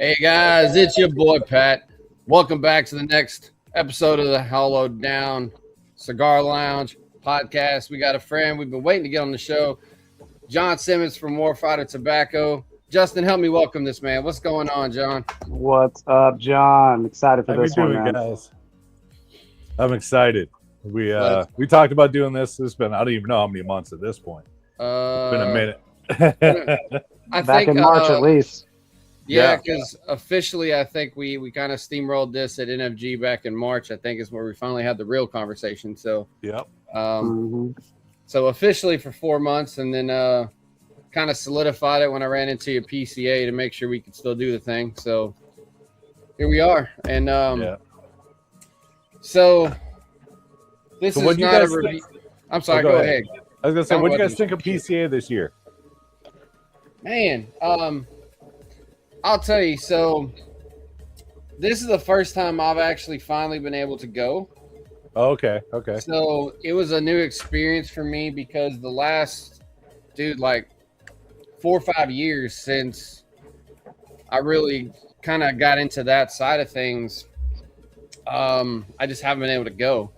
Hey guys, it's your boy Pat. Welcome back to the next episode of the Hollowed Down Cigar Lounge podcast. We got a friend we've been waiting to get on the show, Jon Simons from Warfighter Tobacco. Justin, help me welcome this man. What's going on, John? What's up, John? Excited for How this you one, doing, man. guys? I'm excited. We talked about doing this. It's been, I don't even know how many months at this point. It's been a minute. I Back think in March at least. Yeah, because officially, I think we kind of steamrolled this at NFG back in March. I think is where we finally had the real conversation. So, Yep. So officially for 4 months, and then kind of solidified it when I ran into a PCA to make sure we could still do the thing. So here we are, and so this is not a review. I'm sorry. Go ahead. I was gonna say, what do you guys think of PCA this year? Man, I'll tell you. So this is the first time I've actually finally been able to go. Oh, okay. So it was a new experience for me because the last, like 4 or 5 years since I really kind of got into that side of things, I just haven't been able to go.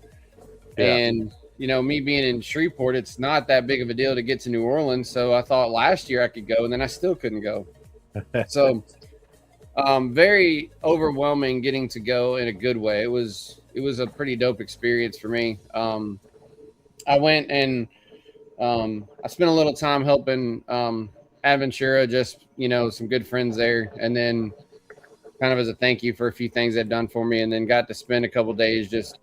Yeah. And, me being in Shreveport, it's not that big of a deal to get to New Orleans. So I thought last year I could go, and then I still couldn't go. So very overwhelming getting to go in a good way. It was a pretty dope experience for me. I went and I spent a little time helping Aventura, just some good friends there, and then kind of as a thank you for a few things they've done for me, and then got to spend a couple days just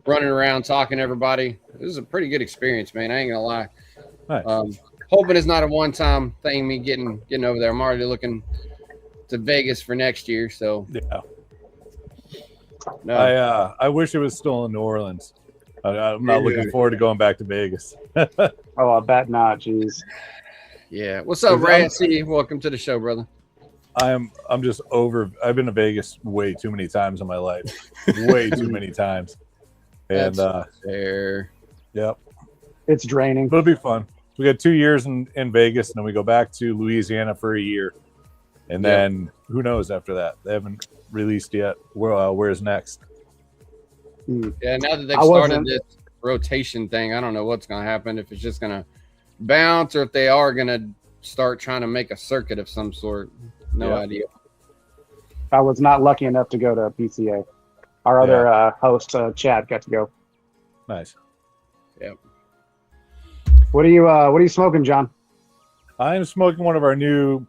running around talking to everybody. It was a pretty good experience, man. I ain't gonna lie. Nice. Hoping it's not a one-time thing, me getting over there. I'm already looking to Vegas for next year. So Yeah. no. I wish it was still in New Orleans. I'm not looking forward to going back to Vegas. Oh, I bet not. Jeez. Yeah. What's up, Rancy? Welcome to the show, brother. I'm just over. I've been to Vegas way too many times in my life. Way too many times. And That's fair. Yep. It's draining. But it'll be fun. We got 2 years in Vegas, and then we go back to Louisiana for a year. And then who knows after that? They haven't released yet. Where's next? Yeah, now that they've started this rotation thing, I don't know what's going to happen, if it's just going to bounce or if they are going to start trying to make a circuit of some sort. No idea. I was not lucky enough to go to PCA. Our other host, Chad, got to go. Nice. Yep. What are you smoking, John? I am smoking one of our new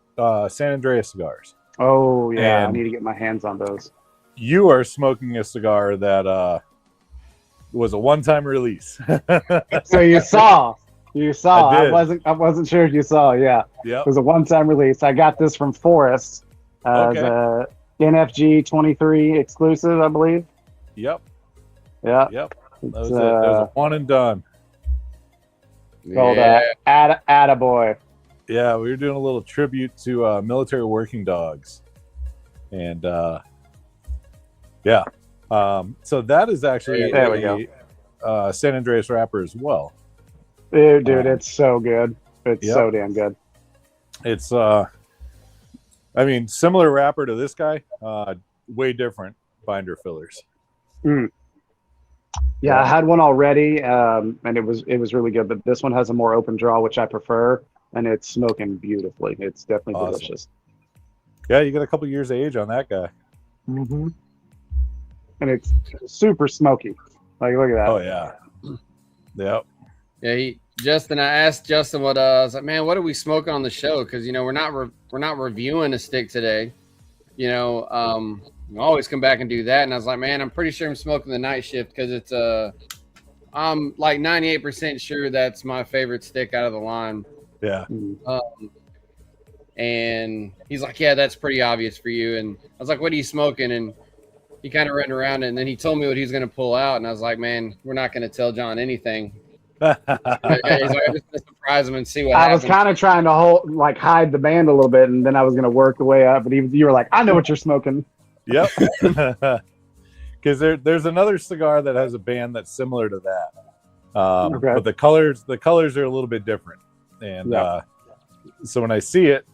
San Andreas cigars. Oh yeah, And I need to get my hands on those. You are smoking a cigar that was a one-time release. So you saw. I did. I wasn't sure if you saw. Yeah. Yep. It was a one-time release. I got this from Forrest as a NFG 23 exclusive, I believe. Yep. Yeah. Yep. That was it. That was a one and done. Called Attaboy. Yeah, we were doing a little tribute to military working dogs. And so that is actually a San Andreas wrapper as well. Dude, it's so good. It's so damn good. It's similar wrapper to this guy, way different binder fillers. Yeah, I had one already, and it was really good. But this one has a more open draw, which I prefer, and it's smoking beautifully. It's definitely delicious. Yeah, you got a couple years of age on that guy. Mm-hmm. And it's super smoky. Like, look at that. Oh yeah. Yep. Yeah, Justin. I asked Justin what I was like, man, what are we smoking on the show? Because we're not reviewing a stick today. We always come back and do that, and I was like, man, I'm pretty sure I'm smoking the night shift because it's I'm like 98% sure that's my favorite stick out of the line. Yeah. And he's like, yeah, that's pretty obvious for you. And I was like, what are you smoking? And he kind of ran around it, and then he told me what he was going to pull out, and I was like, man, we're not going to tell John anything. He's like, I'm just going to surprise him and see what happens. I was kind of trying to hide the band a little bit, and then I was going to work the way up, but you were like, I know what you're smoking. Yep. Because there's another cigar that has a band that's similar to that. But the colors are a little bit different. And so when I see it,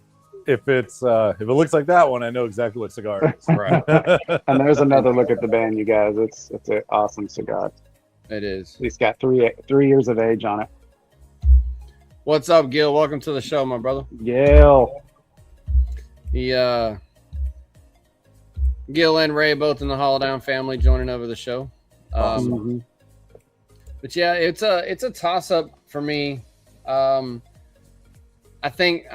if it looks like that one, I know exactly what cigar it is. Right. And there's another look at the band, you guys. It's an awesome cigar. It is. It's got three years of age on it. What's up, Gil? Welcome to the show, my brother. Gil. Gil and Ray, both in the Holodown family, joining over the show. But yeah, it's a toss up for me. I'm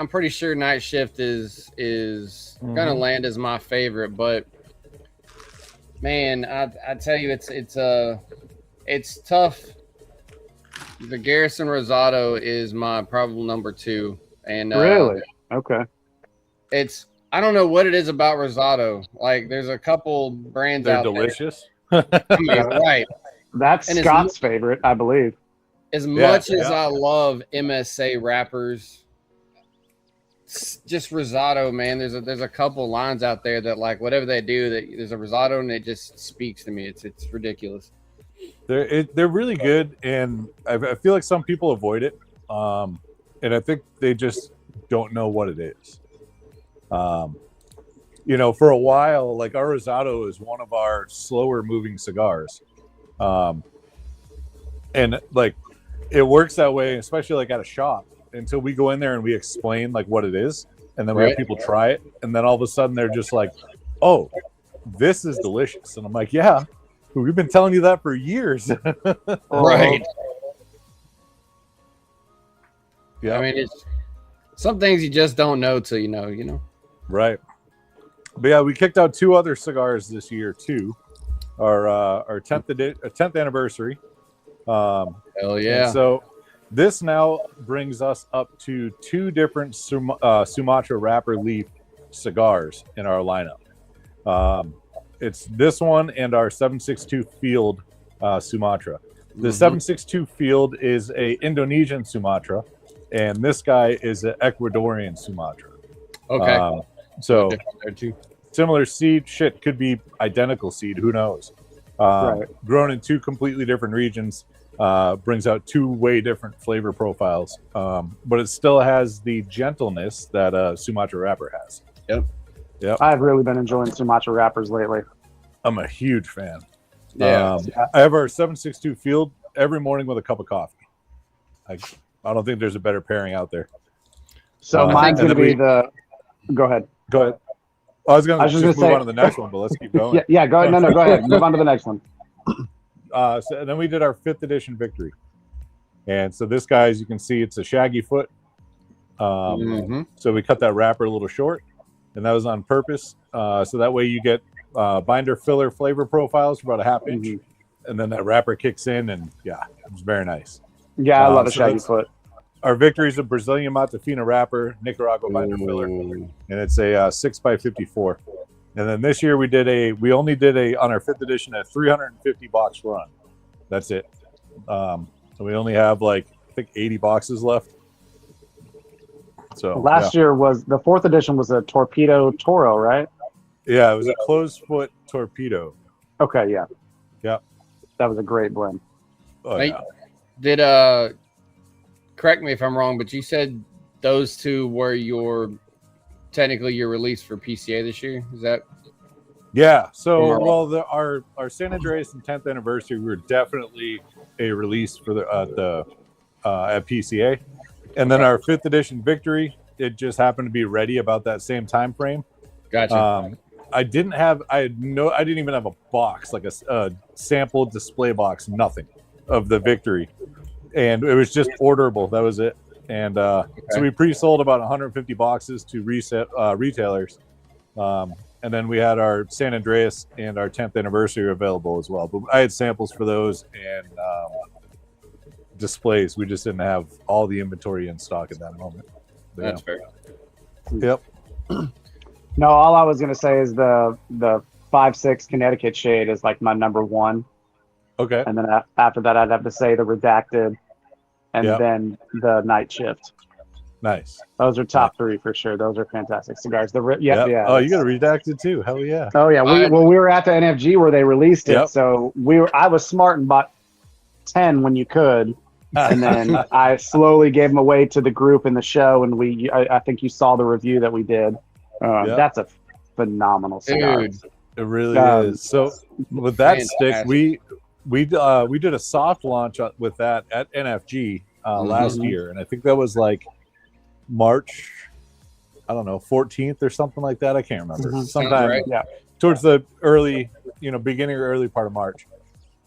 pretty sure Night Shift is gonna land as my favorite, but man, I tell you, it's tough. The Garrison Rosado is my probable number 2, and Really? Okay. I don't know what it is about Rosado. Like, there's a couple brands They're out delicious. there. I mean, right. That's And Scott's favorite, I believe. As much as I love MSA wrappers, just Rosado, man. There's a couple lines out there that, like, whatever they do, there's a Rosado and it just speaks to me. It's ridiculous. They're really good, and I feel like some people avoid it, and I think they just don't know what it is. For a while, like, our Rosado is one of our slower moving cigars, and like, it works that way, especially like at a shop, until we go in there and we explain like what it is, and then we have people try it, and then all of a sudden they're just like, "Oh, this is delicious," and I'm like, "Yeah, we've been telling you that for years." Right. Yeah. I mean, it's some things you just don't know till you know. Right. But yeah, we kicked out 2 other cigars this year too. Our 10th anniversary. Hell yeah. So this now brings us up to 2 different Sumatra wrapper leaf cigars in our lineup. It's this one and our 762 Field Sumatra. The 762 Field is a Indonesian Sumatra, and this guy is an Ecuadorian Sumatra. Okay. So similar seed, could be identical seed, who knows? Grown in 2 completely different regions, brings out 2 way different flavor profiles, but it still has the gentleness that a Sumatra wrapper has. Yep. I've really been enjoying Sumatra wrappers lately. I'm a huge fan. Yeah. I have our 762 Field every morning with a cup of coffee. I don't think there's a better pairing out there. So mine's going to be the... Go ahead. Go ahead. I was going to just move on to the next one, but let's keep going. Yeah, go ahead. No, go ahead. Move on to the next one. So then we did our 5th edition Victory. And so this guy, as you can see, it's a shaggy foot. So we cut that wrapper a little short, and that was on purpose. So that way you get binder filler flavor profiles for about a ½ inch. And then that wrapper kicks in, and yeah, it was very nice. Yeah, I love a shaggy foot. Our Victory is a Brazilian Matafina wrapper, Nicaragua binder filler, and it's a 6x54. And then this year we only did on our 5th edition, a 350 box run. That's it. So we only have like, I think 80 boxes left. So last year was the 4th edition was a Torpedo Toro, right? Yeah, it was a closed foot Torpedo. Okay, yeah. Yeah. That was a great blend. Oh, yeah. Did correct me if I'm wrong, but you said those 2 were technically your release for PCA this year. Is that? Yeah. So, our San Andreas and 10th anniversary, we were definitely a release for at PCA, and then our 5th edition Victory, it just happened to be ready about that same time frame. Gotcha. I didn't even have a box, like a sample display box, nothing of the Victory. And it was just orderable. That was it. And so we pre-sold about 150 boxes to retailers. And then we had our San Andreas and our 10th anniversary available as well. But I had samples for those and displays. We just didn't have all the inventory in stock at that moment. But, That's fair. Yep. No, all I was going to say is the 5.6 Connecticut shade is like my number 1. Okay. And then after that, I'd have to say the Redacted and then the Night Shift. Nice. Those are top 3 for sure. Those are fantastic cigars. Yeah. Oh, you got a Redacted too. Hell yeah. Oh yeah. We were at the NFG where they released it. So I was smart and bought 10 when you could, And then I slowly gave them away to the group in the show, and I think you saw the review that we did. That's a phenomenal cigar. Dude, It really is. So with that stick, fantastic. we did a soft launch with that at NFG last year, and I think that was like March, I don't know, 14th or something like that. I can't remember. Sometime towards the early, beginning or early part of March.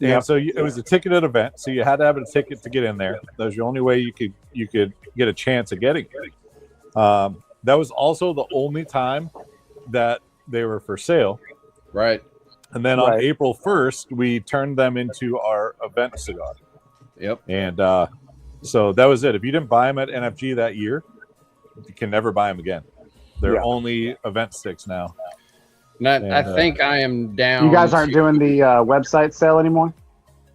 And so it was a ticketed event, so you had to have a ticket to get in there. That was the only way you could get a chance of getting it. That was also the only time that they were for sale. Right. And then on April 1st, we turned them into our event cigar. Yep. And so that was it. If you didn't buy them at NFG that year, you can never buy them again. They're only event sticks now. I think I am down. You guys aren't doing the website sale anymore?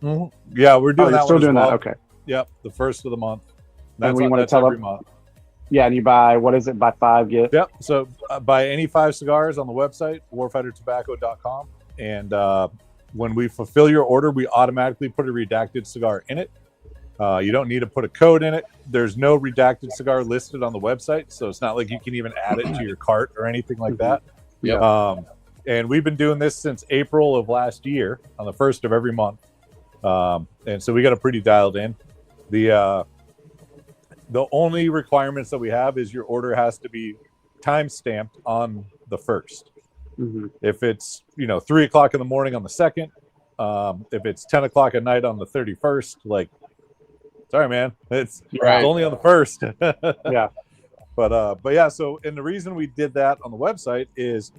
Mm-hmm. Yeah, we're doing that. Still doing that? Okay. Yep, the first of the month. That's every month. Yeah, and you buy, what is it, buy 5, get? Yep, so buy any 5 cigars on the website, warfightertobacco.com. And when we fulfill your order, we automatically put a redacted cigar in it. You don't need to put a code in it. There's no redacted cigar listed on the website, so it's not like you can even add it to your cart or anything like that. Yep. And we've been doing this since April of last year on the first of every month. And so we got it pretty dialed in. The only requirements that we have is your order has to be time stamped on the 1st. Mm-hmm. If it's 3 o'clock in the morning on the 2nd, if it's 10 o'clock at night on the 31st, like, sorry man, it's only on the 1st. Yeah. But yeah, so, and the reason we did that on the website is,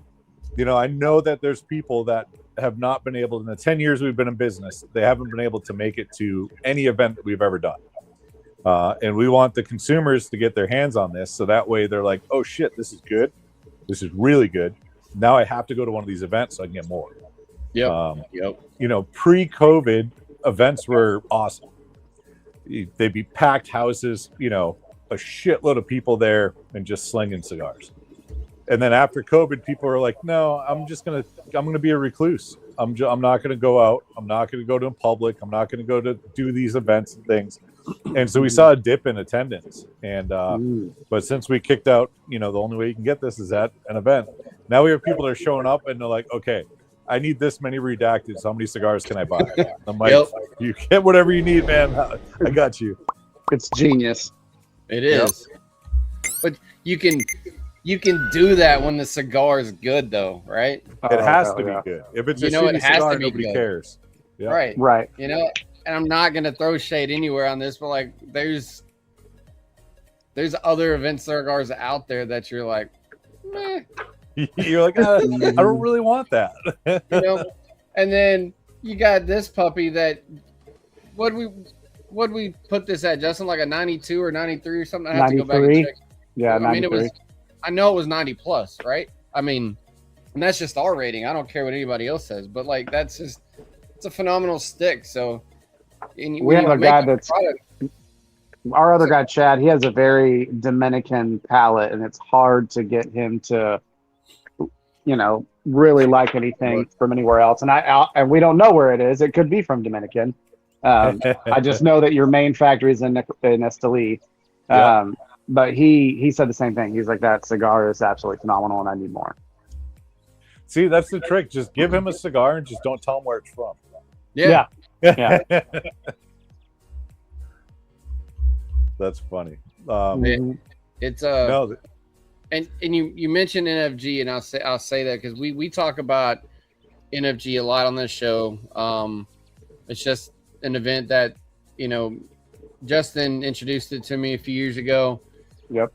I know that there's people that have not been able, in the 10 years we've been in business, they haven't been able to make it to any event that we've ever done. And we want the consumers to get their hands on this. So that way they're like, oh shit, this is good. This is really good. Now I have to go to one of these events so I can get more. Pre-COVID events were awesome. They'd be packed houses, a shitload of people there and just slinging cigars. And then after COVID, people are like, no, I'm going to be a recluse. I'm not going to go out. I'm not going to go to public. I'm not going to go to do these events and things. And so we saw a dip in attendance. And but since we kicked out, the only way you can get this is at an event. Now we have people that are showing up and they're like, okay, I need this many redacted. So how many cigars can I buy? I'm like, you get whatever you need, man. I got you. It's genius. It is. But you can do that when the cigar is good, though, right? It has to be good. If it's a shitty cigar, nobody cares. Yeah. Right. And I'm not gonna throw shade anywhere on this, but like, there's other event cigars out there that you're like, meh. You're like, I don't really want that. And then you got this puppy that what we put this at, Justin, like a 92 or 93 or something. I have to go back and check. Yeah, 93. I mean, I know it was 90 plus, right? I mean, and that's just our rating. I don't care what anybody else says, but like, it's a phenomenal stick. So we have a guy our other guy, Chad, he has a very Dominican palate, and it's hard to get him to, really like anything from anywhere else. And we don't know where it is. It could be from Dominican. I just know that your main factory is in Esteli. But he said the same thing. He's like, that cigar is absolutely phenomenal, and I need more. See, that's the trick. Just give him a cigar and just don't tell him where it's from. Yeah. That's funny. It's no. And you mentioned NFG, and I'll say that because we talk about NFG a lot on this show. It's just an event that Justin introduced it to me a few years ago. Yep.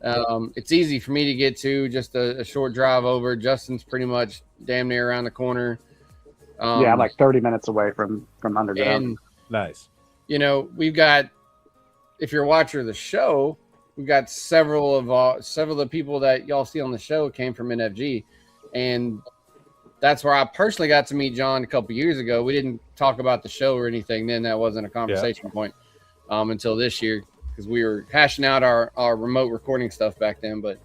It's easy for me to get to, just a short drive over. Justin's pretty much damn near around the corner. I'm like 30 minutes away from underground. And, nice. We've got, if you're a watcher of the show, we've got several of the people that y'all see on the show came from NFG, and that's where I personally got to meet Jon a couple years ago. We didn't talk about the show or anything then. That wasn't a conversation point until this year, because we were hashing out our remote recording stuff back then. But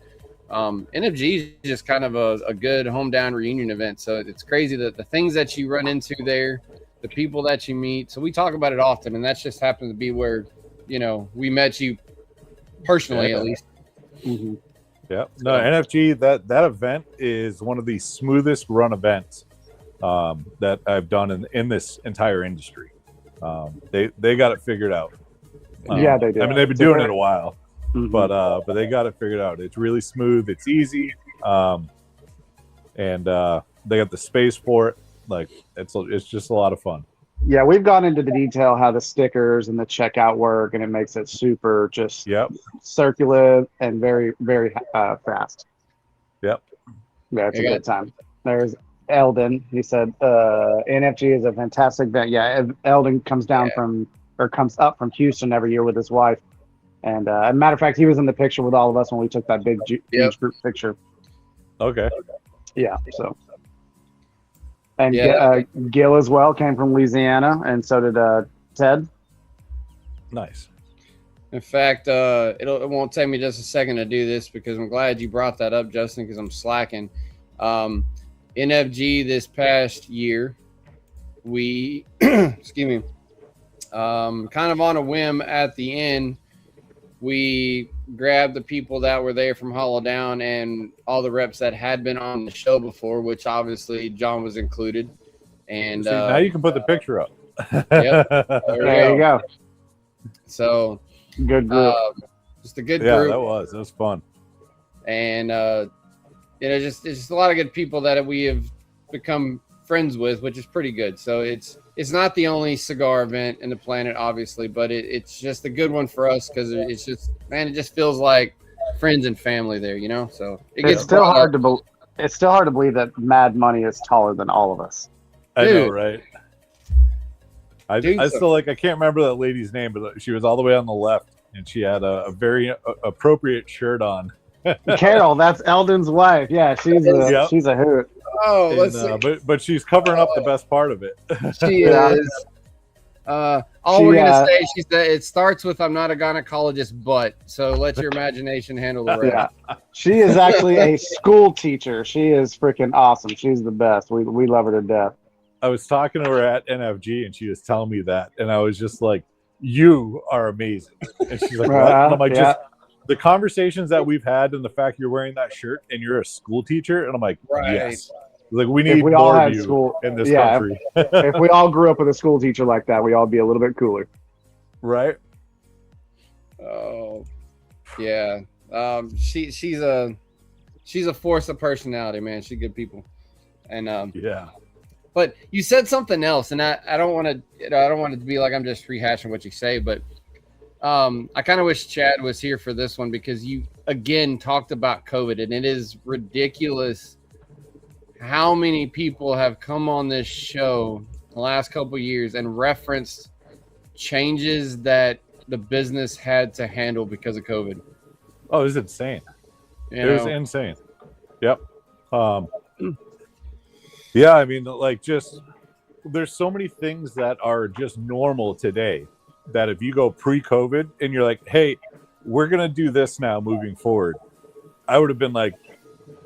NFG is just kind of a good hometown reunion event. So it's crazy that the things that you run into there, the people that you meet. So we talk about it often, and that just happens to be where we met you personally, at least. Mhm. Yeah. No, NFG, that event is one of the smoothest run events that I've done in this entire industry. They got it figured out. Yeah, they do. I mean, they've been doing it a while, Mhm. but they got it figured out. It's really smooth. It's easy, and they got the space for it. Like it's just a lot of fun. Yeah, we've gone into the detail how the stickers and the checkout work, and it makes it super just Yep. circular and very, very fast. Yep. Yeah, it's a good time. There's Eldon. He said NFG is a fantastic event. Yeah, Eldon comes down comes up from Houston every year with his wife. And as a matter of fact, he was in the picture with all of us when we took that big huge group picture. Okay. Yeah, so. And Yeah. Gil as well came from Louisiana, and so did Ted. Nice. In fact, it won't take me just a second to do this because I'm glad you brought that up, Justin, because I'm slacking. NFG this past year, we, excuse me, kind of on a whim at the end, we grabbed the people that were there from Hollow Down and all the reps that had been on the show before, which obviously John was included. And now you can put the picture up. Yep. There you go. So good group. Just a good Yeah, group. that was fun. And it's just a lot of good people that we have become friends with, which is pretty good. So it's not the only cigar event in the planet, obviously, but it's just a good one for us because it's just, man, it just feels like friends and family there, So It's still hard to believe that Mad Money is taller than all of us. I know, right? I still I can't remember that lady's name, but she was all the way on the left, and she had a very appropriate shirt on. Carol, that's Eldon's wife. Yeah, she's a hoot. Oh, let's see. But she's covering up the best part of it. She is. We're gonna say, she said it starts with "I'm not a gynecologist, but." So let your imagination handle the rest. Yeah, she is actually a school teacher. She is freaking awesome. She's the best. We love her to death. I was talking to her at NFG, and she was telling me that, and I was just like, "You are amazing." And she's like, "What?" And I'm like, "Just the conversations that we've had, and the fact you're wearing that shirt, and you're a school teacher." And I'm like, "Yes." Like we need more of you in this country. If we all grew up with a school teacher like that, we all be a little bit cooler, right? Oh, yeah. She's a force of personality, man. She's good people, and yeah. But you said something else, and I don't want to I don't want it to be like I'm just rehashing what you say, but I kind of wish Chad was here for this one because you again talked about COVID, and it is ridiculous how many people have come on this show the last couple of years and referenced changes that the business had to handle because of COVID. Oh, it was insane. It was insane. Yep. Yeah, I mean, like, just there's so many things that are just normal today that if you go pre-COVID and you're like, hey, we're gonna do this now moving forward, I would have been like,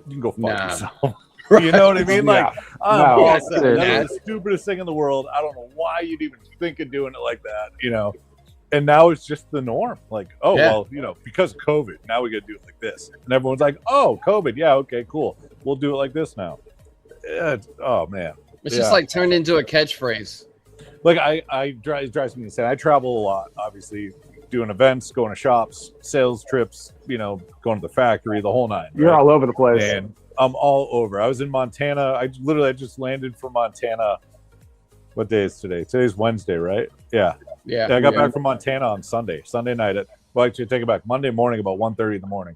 you can go fuck yourself. You know what I mean? Like, that's the stupidest thing in the world. I don't know why you'd even think of doing it like that, And now it's just the norm. Like, well, because of COVID, now we got to do it like this. And everyone's like, oh, COVID. Yeah, okay, cool. We'll do it like this now. Oh, man. It's just like turned into a catchphrase. Like, it drives me insane. I travel a lot, obviously, doing events, going to shops, sales trips, going to the factory, the whole nine. You're all over the place. And I'm all over. I was in Montana. I just landed from Montana. What day is today? Today's Wednesday, right? Yeah. I got back from Montana on Sunday night actually take it back. Monday morning about 1:30 in the morning.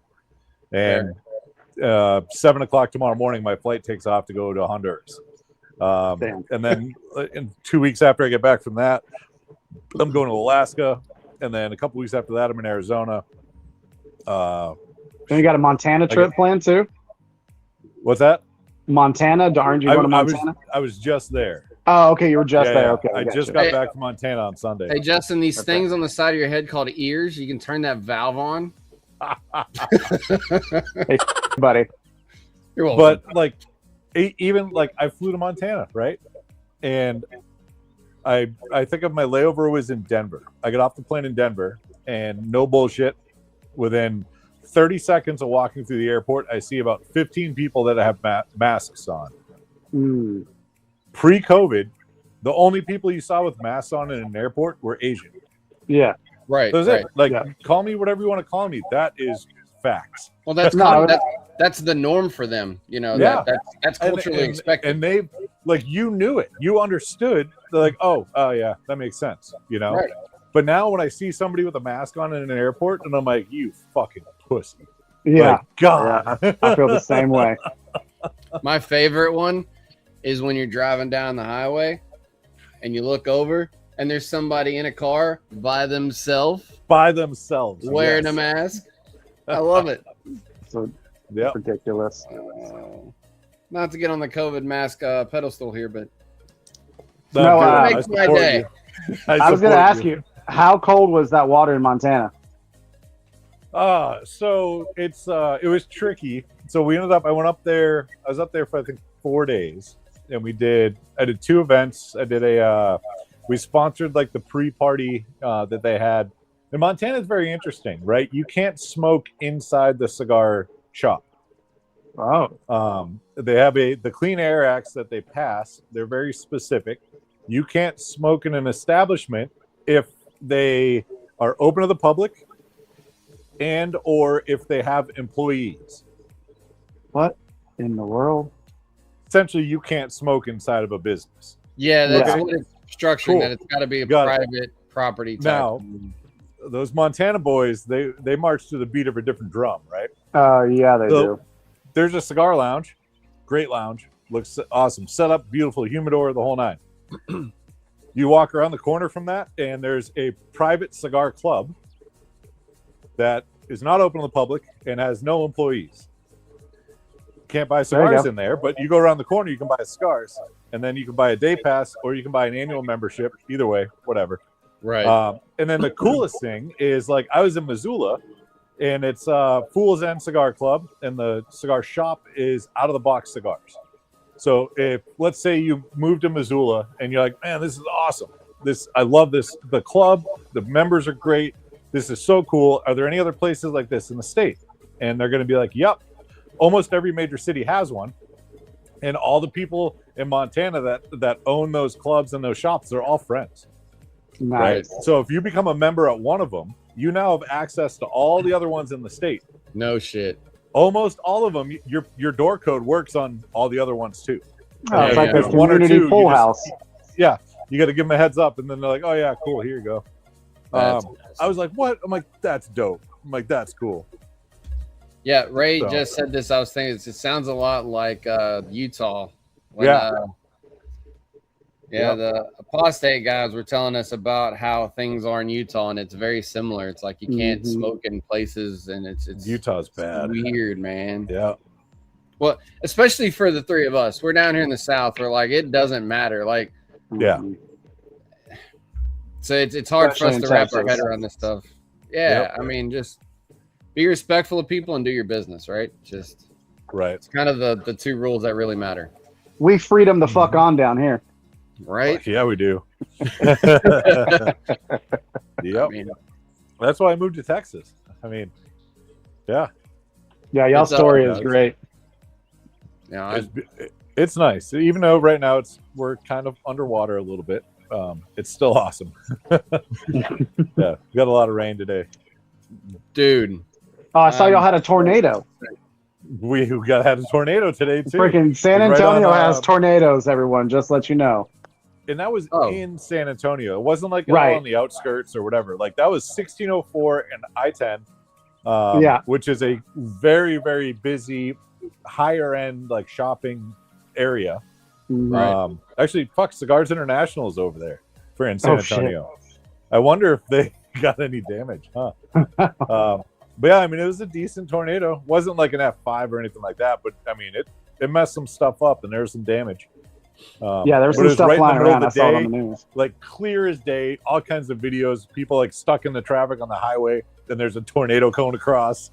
And 7 o'clock tomorrow morning, my flight takes off to go to Honduras. And then in 2 weeks after I get back from that, I'm going to Alaska. And then a couple weeks after that, I'm in Arizona. Then you got a Montana trip planned too? What's that? Montana? Aren't you going to Montana? I was just there. Oh, okay. You were just there. Okay. I just got back from Montana on Sunday. Hey, Justin, these things on the side of your head called ears, you can turn that valve on. Hey, buddy. You're welcome. But like, even like I flew to Montana, right? And I think of my layover was in Denver. I got off the plane in Denver, and no bullshit, within 30 seconds of walking through the airport, I see about 15 people that have masks on. Mm. Pre-COVID, the only people you saw with masks on in an airport were Asian. Yeah. Right. That was right. it. Like, Yeah. call me whatever you want to call me. That is facts. Well, that's No, that's the norm for them. You know, Yeah. that's culturally expected. And they, like, you knew it. You understood. They're like, oh, yeah, that makes sense. You know? Right. But now when I see somebody with a mask on in an airport, and I'm like, you fucking pussy. Yeah. Like, God. Yeah. I feel the same way. My favorite one is when you're driving down the highway and you look over and there's somebody in a car by themselves wearing a mask. I love it. So Yep. ridiculous. Not to get on the COVID mask pedestal here, but No, it makes my day. I was going to ask you, how cold was that water in Montana? So it was tricky. So I went up there. I was up there for I think 4 days, and I did 2 events. We sponsored like the pre-party that they had. And Montana is very interesting, right? You can't smoke inside the cigar shop. Oh. They have the Clean Air Acts that they pass. They're very specific. You can't smoke in an establishment if they are open to the public and or if they have employees. What in the world? Essentially, you can't smoke inside of a business. Yeah, that's Yeah. what it's structuring. Cool. That it's got to be a Got it. private property type. Now, those Montana boys, they march to the beat of a different drum, right? Yeah, they do. There's a cigar lounge, great lounge, looks awesome, set up, beautiful, humidor, the whole nine. You walk around the corner from that, and there's a private cigar club that is not open to the public and has no employees. Can't buy cigars in there, but you go around the corner, you can buy cigars, and then you can buy a day pass or you can buy an annual membership. Either way, whatever. Right. And then the coolest thing is, like, I was in Missoula, and it's Fool's End Cigar Club, and the cigar shop is out of the box cigars. So if, let's say, you moved to Missoula and you're like, man, this is awesome. I love this. The club, the members are great. This is so cool. Are there any other places like this in the state? And they're going to be like, yep. Almost every major city has one. And all the people in Montana that own those clubs and those shops, they're all friends. Nice. Right? So if you become a member at one of them, you now have access to all the other ones in the state. No shit. Almost all of them, your door code works on all the other ones too. Oh, it's like There's a community pool house. Yeah, you got to give them a heads up, and then they're like, "Oh yeah, cool, here you go." I was like, "What?" I'm like, "That's dope." I'm like, "That's cool." Yeah, Ray So- just said this. I was thinking it sounds a lot like Utah. When, Yeah. Yeah, the apostate guys were telling us about how things are in Utah, and it's very similar. It's like you can't smoke in places, and it's Utah's bad. weird, man. Yeah, Well, especially for the three of us, we're down here in the South. We're like, it doesn't matter. Like, yeah. so it's hard for us Especially to in wrap our head Texas. around this stuff. Yeah, Yep. I mean, just be respectful of people and do your business, right? Just Right. it's kind of the two rules that really matter, We freedom the fuck on down here. right? Yeah, we do. I Yep. mean, That's why I moved to Texas. I mean, yeah, Yeah, y'all's It's, story uh, is great. you know, it's nice. Even though right now we're kind of underwater a little bit, it's still awesome. Yeah, we got a lot of rain today. dude, Oh, I saw y'all had a tornado. We had a tornado today too. Freaking San Right Antonio on, has tornadoes, everyone. Just let you know. And that was Oh. in San Antonio. It wasn't like Right. on the outskirts or whatever. Like that was 1604 and I-10, Yeah. which is a very, very busy, higher end like shopping area. Mhm. Right. Actually, fuck, Cigars International is over there for in San Oh, shit. Antonio. I wonder if they got any damage, huh? But yeah, I mean, it was a decent tornado. Wasn't like an F5 or anything like that, but I mean, it messed some stuff up and there was some damage. Yeah, there's but some it was stuff right in the flying middle of around. the I saw it on day, the news. like clear as day, all kinds of videos, people like stuck in the traffic on the highway. Then there's a tornado coming across.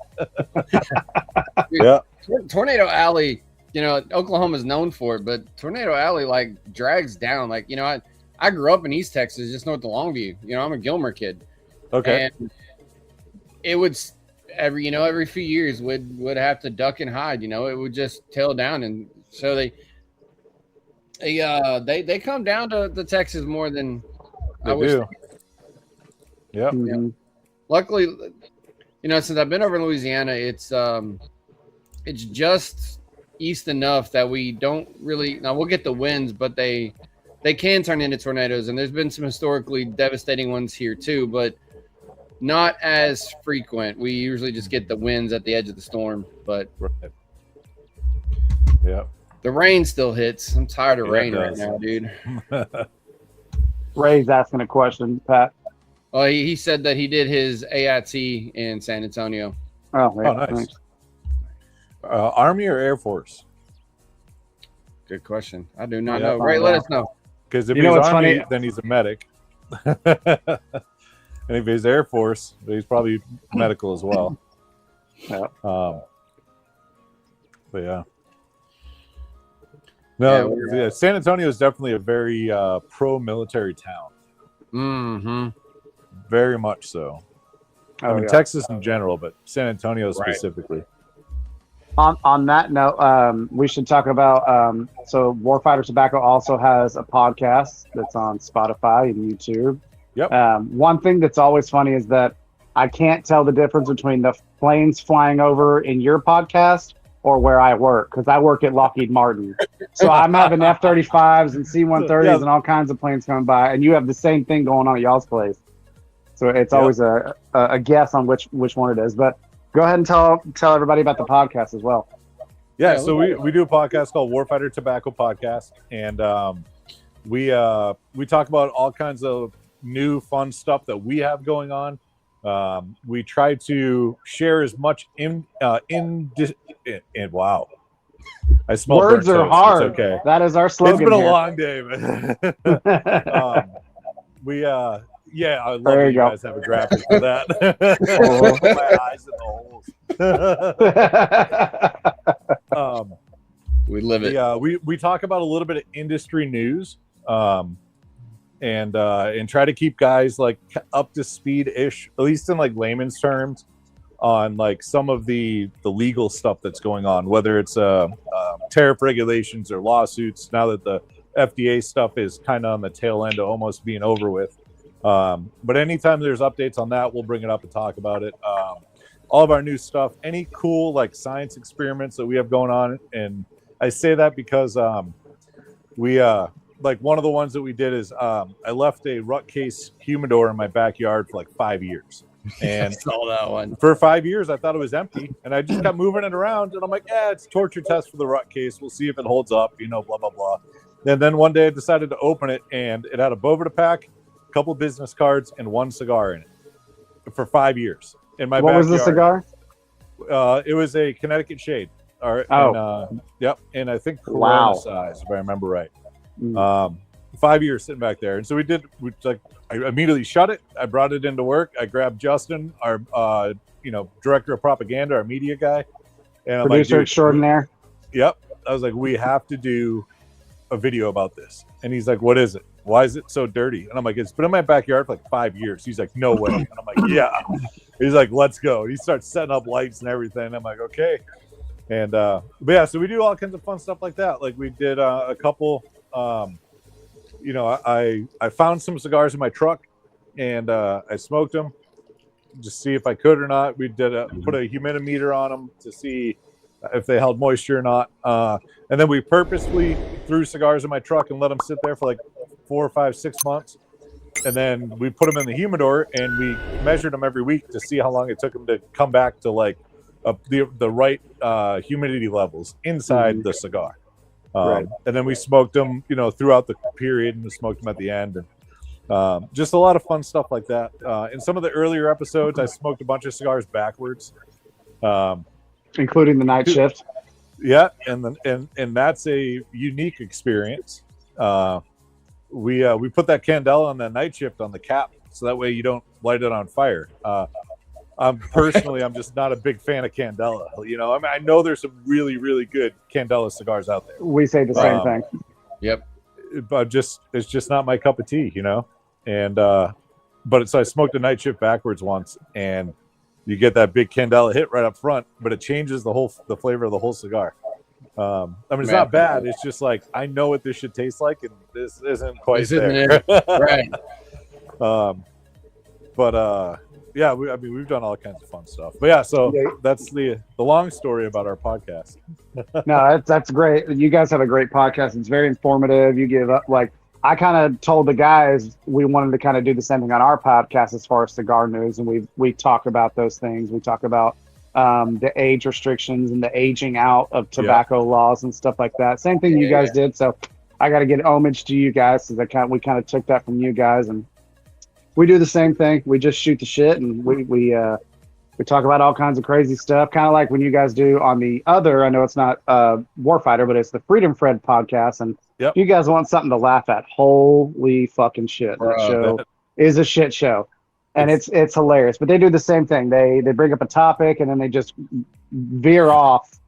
Yeah, Tornado Alley, you know, Oklahoma's known for it, but Tornado Alley like drags down. Like, you know, I grew up in East Texas, just north of Longview. You know, I'm a Gilmer kid. okay. And it would every few years would have to duck and hide. It would just tail down, and so they come down to Texas more than They I wish. do. Yep. Mhm. Luckily, since I've been over in Louisiana, it's just east enough that we don't really. Now we'll get the winds, but they can turn into tornadoes, and there's been some historically devastating ones here too, but not as frequent. We usually just get the winds at the edge of the storm, but Right. Yep. the rain still hits. I'm tired of Yeah, it rain right does. now, dude. Ray's asking a question, Pat. Oh, he said that he did his AIT in San Antonio. Oh, yeah, Oh, nice. thanks. Army or Air Force? Good question. I do not Yeah, know. Ray, let us know. Because if You know he's what's Army, funny? then he's a medic. And if he's Air Force, he's probably medical as well. Yeah. But yeah. No, Yeah, San Antonio is definitely a very pro-military town. Mm-hmm. Very much so. I Oh, mean, yeah. Texas in general, but San Antonio specifically. On that note, we should talk about so Warfighter Tobacco also has a podcast that's on Spotify and YouTube. Yep. One thing that's always funny is that I can't tell the difference between the planes flying over in your podcast or where I work, because I work at Lockheed Martin. So I'm having F-35s and C-130s Yeah. and all kinds of planes coming by, and you have the same thing going on at y'all's place. So it's Yep. always a guess on which one it is. But go ahead and tell everybody about the podcast as well. Yeah, Yeah, so we do a podcast called Warfighter Tobacco Podcast, and we talk about all kinds of new fun stuff that we have going on. We try to share as much and wow, I smell Words burnt are toast. hard. It's okay. That is our It's slogan. been a here. long day, man. Yeah, I love There that you you go. guys have a graphic for that. My eyes in the holes. We live it. We talk about a little bit of industry news, and try to keep guys like up to speed ish, at least in like layman's terms, on like some of the legal stuff that's going on, whether it's tariff regulations or lawsuits. Now that the FDA stuff is kind of on the tail end of almost being over with, but anytime there's updates on that, we'll bring it up and talk about it. All of our new stuff, any cool like science experiments that we have going on, and I say that because we like one of the ones that we did is I left a rut case humidor in my backyard for like 5 years, and Saw that one. for 5 years I thought it was empty, and I just kept moving it around, and I'm like, yeah, it's a torture test for the rut case. We'll see if it holds up, blah blah blah. And then one day I decided to open it, and it had a Bovita pack, a couple business cards, and one cigar in it for 5 years in my What backyard. was the cigar? It was a Connecticut Shade. All right. Oh. And, yep. And I think Corona Wow. size, if I remember right. Mm. 5 years sitting back there, and so I immediately shut it. I brought it into work. I grabbed Justin, our director of propaganda, our media guy, and I'm like, Producer "Dude, extraordinaire. Yep. I was like, we have to do a video about this. And he's like, what is it? Why is it so dirty? And I'm like, it's been in my backyard for like 5 years. He's like, no way. And I'm like, yeah. He's like, let's go. He starts setting up lights and everything. I'm like, okay. And but yeah, so we do all kinds of fun stuff like that. Like we did a couple. I found some cigars in my truck, and I smoked them just see if I could or not. We did put a humidimeter on them to see if they held moisture or not. And then we purposely threw cigars in my truck and let them sit there for like 4 or 5, 6 months. And then we put them in the humidor and we measured them every week to see how long it took them to come back to like the right humidity levels inside the cigar. Right. And then we smoked them, throughout the period, and we smoked them at the end. And just a lot of fun stuff like that. In some of the earlier episodes, I smoked a bunch of cigars backwards. Including the night shift. Yeah, and that's a unique experience. We put that candela on that night shift on the cap, so that way you don't light it on fire. I'm just not a big fan of candela. I know there's some really, really good candela cigars out there. We say the same thing. Yep. But it's just not my cup of tea, And so I smoked a night shift backwards once, and You get that big candela hit right up front, but it changes the flavor of the whole cigar. I mean, it's not bad. It's just like, I know what this should taste like, and this isn't quite there. Right. Yeah, we've done all kinds of fun stuff. But yeah, so that's the long story about our podcast. No, that's great. You guys have a great podcast. It's very informative. You give up, like, I kind of told the guys we wanted to kind of do the same thing on our podcast as far as cigar news, and we talk about those things. We talk about the age restrictions and the aging out of tobacco laws and stuff like that. Same thing you guys did. So I got to get homage to you guys, because we kind of took that from you guys, and we do the same thing. We just shoot the shit, and we talk about all kinds of crazy stuff, kind of like when you guys do on the other. I know it's not Warfighter, but it's the Freedom Fred podcast, and you guys want something to laugh at. Holy fucking shit! That show is a shit show. And it's hilarious, but they do the same thing. They bring up a topic and then they just veer off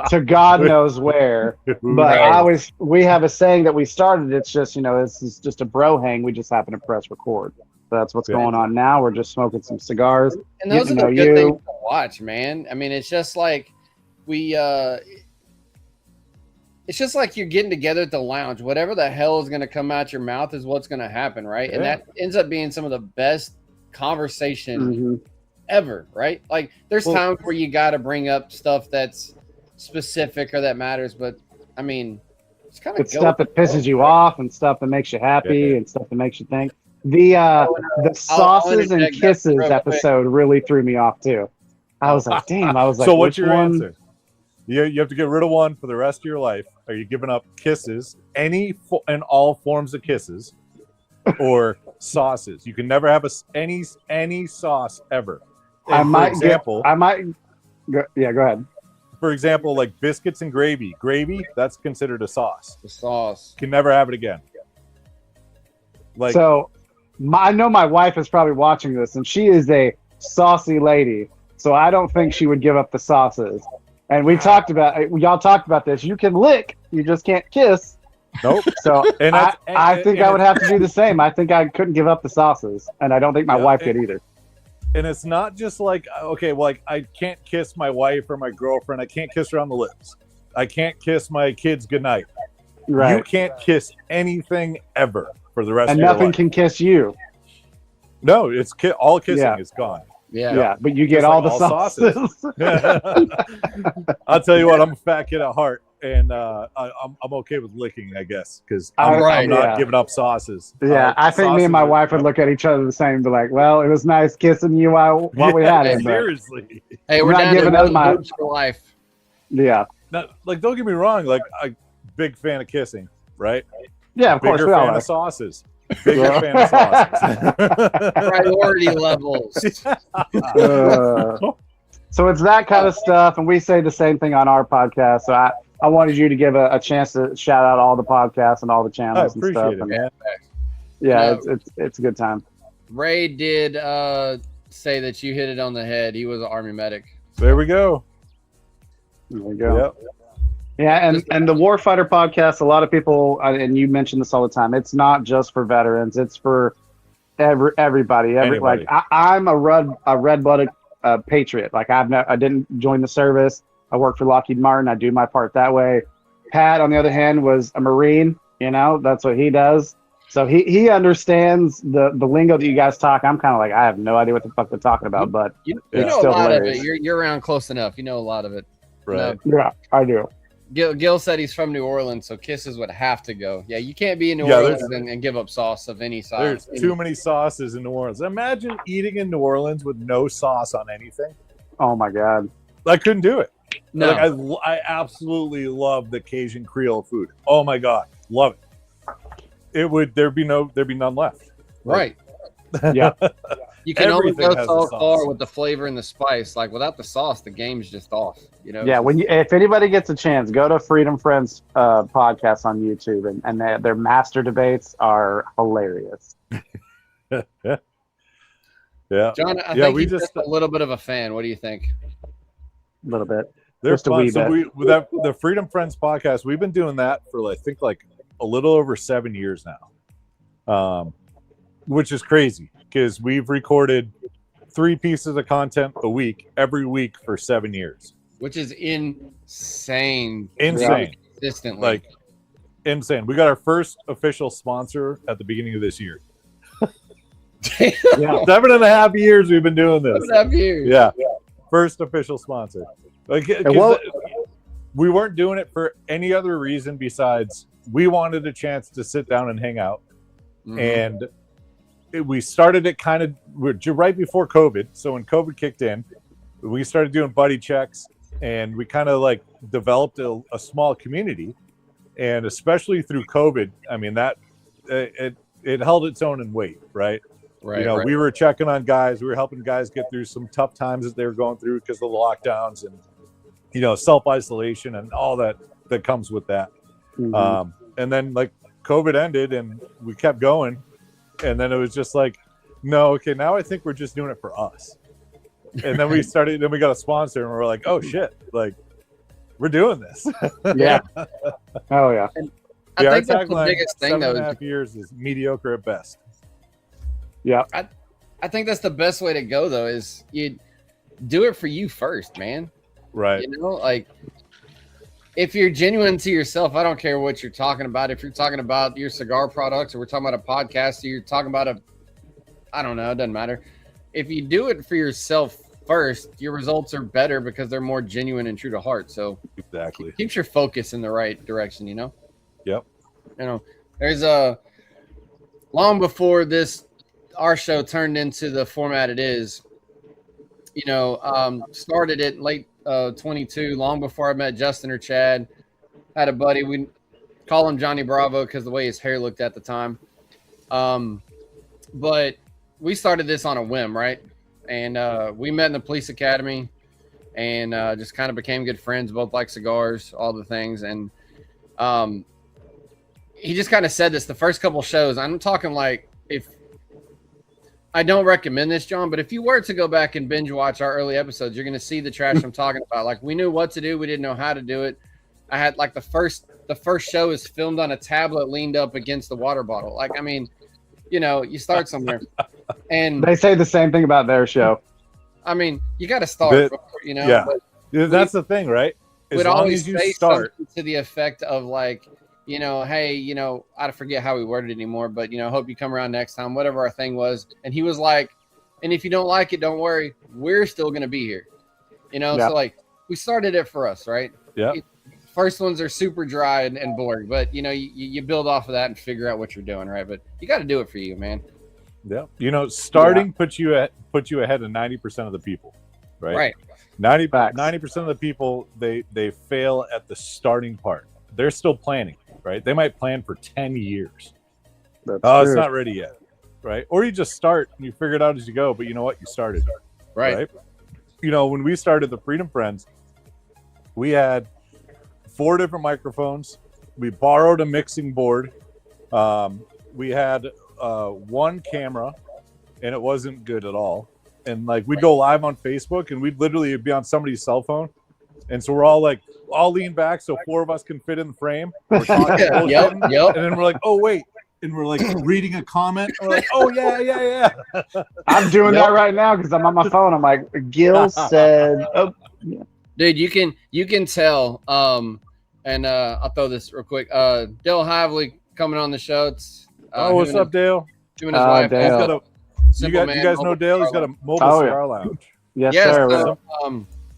to God knows where. But we have a saying that we started. It's just, this is just a bro hang. We just happen to press record. So that's what's going on now. We're just smoking some cigars. And those are the good things to watch, man. I mean, it's just like it's just like you're getting together at the lounge. Whatever the hell is going to come out your mouth is what's going to happen, right? And that ends up being some of the best conversation ever, right? Like, there's times where you got to bring up stuff that's specific or that matters, but I mean, it's kind of stuff that pisses you off and stuff that makes you happy and stuff that makes you think. The sauces and kisses episode really threw me off too. I was like, damn. I was like, so what's your answer? You have to get rid of one for the rest of your life. Are you giving up kisses, and all forms of kisses, or sauces? You can never have any sauce ever. And go ahead. For example, like biscuits and gravy. Gravy, that's considered a sauce. The sauce. Can never have it again. Like, so, I know my wife is probably watching this, and she is a saucy lady. So I don't think she would give up the sauces. And y'all talked about this. You can lick, you just can't kiss. Nope. So I think I would have to do the same. I think I couldn't give up the sauces, and I don't think my wife could either. And it's not just like, okay, well, like, I can't kiss my wife or my girlfriend. I can't kiss her on the lips. I can't kiss my kids goodnight. Right. You can't kiss anything ever for the rest of your life. And nothing can kiss you. No, it's all kissing is gone. Yeah, but you get all the sauces. I'll tell you what, I'm a fat kid at heart, and I'm okay with licking, I guess, because I'm not giving up sauces. Yeah, I think me and my wife would look at each other the same and be like, well, it was nice kissing you while we had it. Seriously. Hey, we're not giving up my for life. Yeah. Now, like, don't get me wrong, like, I'm a big fan of kissing, right? Yeah, of course. Bigger fan of sauces. Bigger fan of sauces. Priority levels. So it's that kind of stuff, and we say the same thing on our podcast. So I wanted you to give a chance to shout out all the podcasts and all the channels and stuff. It, man. Yeah, it's a good time. Ray did say that you hit it on the head. He was an Army medic. There we go. There we go. Yep. Yeah, and the Warfighter podcast, a lot of people, and you mention this all the time, it's not just for veterans, it's for everybody. Like, I'm a red-blooded patriot. Like, I didn't join the service. I work for Lockheed Martin. I do my part that way. Pat, on the other hand, was a Marine. That's what he does. So he understands the lingo that you guys talk. I'm kind of like, I have no idea what the fuck they're talking about, but you know a lot hilarious. Of it. You're around close enough. You know a lot of it. Right. Yeah, I do. Gil said he's from New Orleans, so kisses would have to go. Yeah, you can't be in New Orleans and give up sauce of any size. There's too many sauces in New Orleans. Imagine eating in New Orleans with no sauce on anything. Oh my God. I couldn't do it. No. Like, I absolutely love the Cajun Creole food. Oh my God. Love it. There'd be none left. Right. Yeah. You can only go so far with the flavor and the spice. Like, without the sauce, the game's just off. Yeah. If anybody gets a chance, go to Freedom Friends podcast on YouTube, and their master debates are hilarious. Yeah. John, I think you're just a little bit of a fan. What do you think? A little bit. They're just fun. A wee bit. The Freedom Friends podcast, we've been doing that for I think a little over 7 years now, which is crazy because we've recorded 3 pieces of content a week, every week for 7 years. which is insane. Insane. Consistently. Like, insane. We got our first official sponsor at the beginning of this year. Yeah. 7.5 years we've been doing this. 7.5 years. Yeah. First official sponsor. Like, 'cause we weren't doing it for any other reason besides we wanted a chance to sit down and hang out. Mhm. And we started it kind of right before COVID. So when COVID kicked in, we started doing buddy checks, and we kind of like developed a small community. And especially through COVID, I mean, that it held its own in weight, right? Right. You know, right. we were checking on guys. We were helping guys get through some tough times that they were going through because of the lockdowns and, you know, self-isolation and all that comes with that. Mhm. And then like COVID ended and we kept going. And then it was just like, no, okay, now I think we're just doing it for us. And then we got a sponsor and we're like, oh shit, like we're doing this. Yeah. Oh yeah. I Yeah, think that's our the tagline, biggest thing, though. 7.5 years is mediocre at best. Yeah. I think that's the best way to go, though, is you do it for you first, man. Right. You know, like if you're genuine to yourself, I don't care what you're talking about. If you're talking about your cigar products or we're talking about a podcast, or you're talking about I don't know, it doesn't matter. If you do it for yourself first, your results are better because they're more genuine and true to heart. So Exactly. keeps your focus in the right direction, you know? Yep. You know, there's long before our show turned into the format it is, you know, started it late 22, long before I met Justin or Chad. Had a buddy, we call him Johnny Bravo because the way his hair looked at the time. But we started this on a whim, right? And we met in the police academy and just kind of became good friends, both like cigars, all the things. And he just kind of said this the first couple shows. I'm talking like, if I don't recommend this, John, but if you were to go back and binge watch our early episodes, you're going to see the trash I'm talking about. Like, we knew what to do. We didn't know how to do it. I had like the first show is filmed on a tablet leaned up against the water bottle. Like, I mean, you know, you start somewhere. And They say the same thing about their show. I mean, you got to start, you know. Yeah. But That's the thing, right? As we'd long always as you say start. something to the effect of like, you know, hey, you know, I forget how we worded it anymore, but, you know, hope you come around next time, whatever our thing was. And he was like, and if you don't like it, don't worry, we're still going to be here. You know, Yeah. so like we started it for us, right? Yeah. First ones are super dry and boring, but, you know, you build off of that and figure out what you're doing, right? But you got to do it for you, man. Yeah. You know, starting puts you ahead of 90% of the people, right? Right. 90% of the people, they fail at the starting part. They're still planning, right? They might plan for 10 years. That's Oh, it's true. not ready yet, right? Or you just start and you figure it out as you go, but you know what? You started, Right. You know, when we started the Freedom Friends, we had 4 different microphones. We borrowed a mixing board. We had 1 camera, and it wasn't good at all. And like we'd go live on Facebook, and we'd literally be on somebody's cell phone. And so we're all like, all lean back so 4 of us can fit in the frame. We're talking Yep. bullshitting, Yep. and then we're like, oh wait, and we're like reading a comment. And we're like, oh yeah. I'm doing that right now because I'm on my phone. I'm like, Gil said, oh, Dude, you can tell. And I'll throw this real quick. Dale Hively coming on the show. It's Oh, what's up, Dale? Him and his wife. Dale. He's got a. Simple You Man guys know Mobile Dale? He's Cigar got a mobile Oh, yeah. cigar lounge. yes, Yes, sir.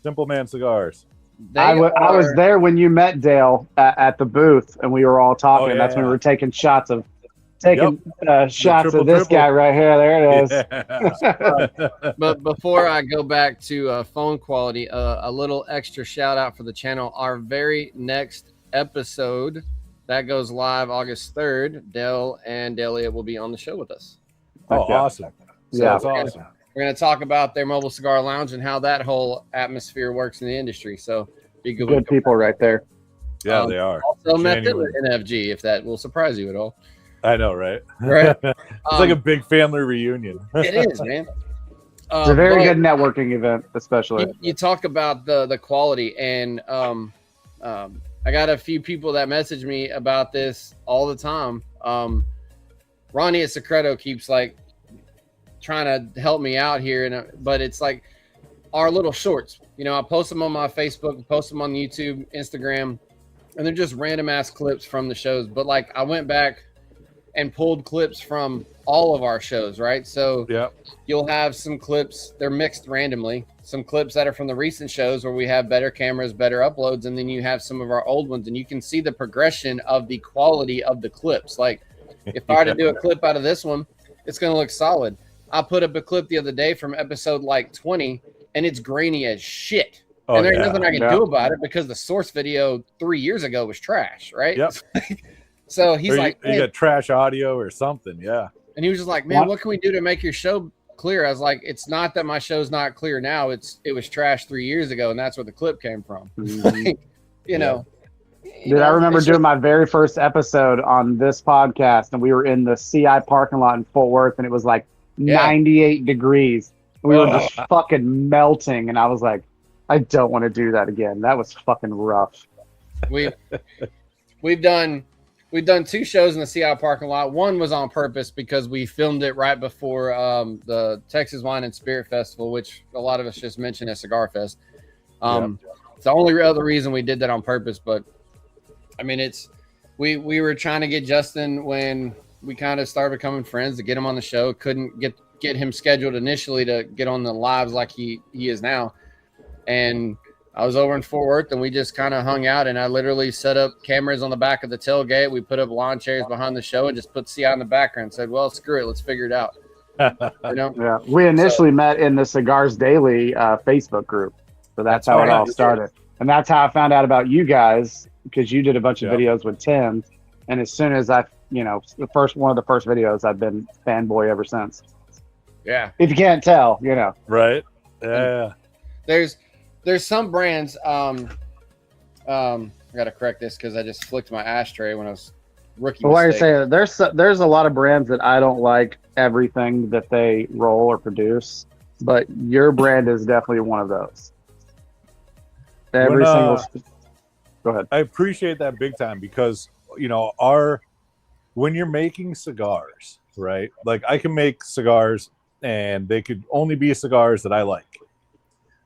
Simple Man Cigars. I was there when you met Dale at the booth, and we were all talking. Oh, yeah, That's when we yeah. were taking shots of shots triple, of this triple. guy right here. There it is. Yeah. But before I go back to phone quality, a little extra shout out for the channel. Our very next episode that goes live August 3rd, Dell and Delia will be on the show with us. Oh, Yeah. awesome. So Yeah. That's awesome. We're going to talk about their mobile cigar lounge and how that whole atmosphere works in the industry. So be good. Good people right there. Yeah, they are. Also met them Genuine. at NFG, if that will surprise you at all. I know, right? Right. It's like a big family reunion. It is, man. It's a very but good networking event, especially. You talk about the quality, and I got a few people that message me about this all the time. Ronnie at Secreto keeps like trying to help me out here, but it's like our little shorts. You know, I post them on my Facebook, post them on YouTube, Instagram, and they're just random ass clips from the shows. But like I went back and pulled clips from all of our shows, right? So you'll have some clips, they're mixed randomly, some clips that are from the recent shows where we have better cameras, better uploads, and then you have some of our old ones, and you can see the progression of the quality of the clips. Like if I were to do a clip out of this one, it's going to look solid. I put up a clip the other day from episode like 20, and it's grainy as shit. And there's nothing I can do about it because the source video 3 years ago was trash, right? Yep. So he's like, you got trash audio or something, And he was just like, man, what can we do to make your show clear? I was like, it's not that my show's not clear now. It was trash 3 years ago, and that's where the clip came from. You know. Dude, I remember doing my very first episode on this podcast, and we were in the CI parking lot in Fort Worth, and it was like 98 degrees. We were just fucking melting, and I was like, I don't want to do that again. That was fucking rough. We've done 2 shows in the CI parking lot. One was on purpose because we filmed it right before the Texas Wine and Spirit Festival, which a lot of us just mentioned as Cigar Fest. It's the only other reason we did that on purpose. But I mean, we were trying to get Justin when we kind of started becoming friends to get him on the show. Couldn't get him scheduled initially to get on the lives like he is now. And I was over in Fort Worth, and we just kind of hung out, and I literally set up cameras on the back of the tailgate. We put up lawn chairs behind the show and just put CI in the background and said, well, screw it. Let's figure it out. You know? Yeah. We initially met in the Cigars Daily Facebook group. So that's how it all started. And that's how I found out about you guys, because you did a bunch of videos with Tim. And as soon as one of the first videos, I've been fanboy ever since. Yeah. If you can't tell, you know. Right. Yeah. There's some brands. I gotta correct this because I just flicked my ashtray when I was rookie. Well, like I say, there's a lot of brands that I don't like everything that they roll or produce, but your brand is definitely one of those. Every single. Go ahead. I appreciate that big time because when you're making cigars, right? Like I can make cigars, and they could only be cigars that I like.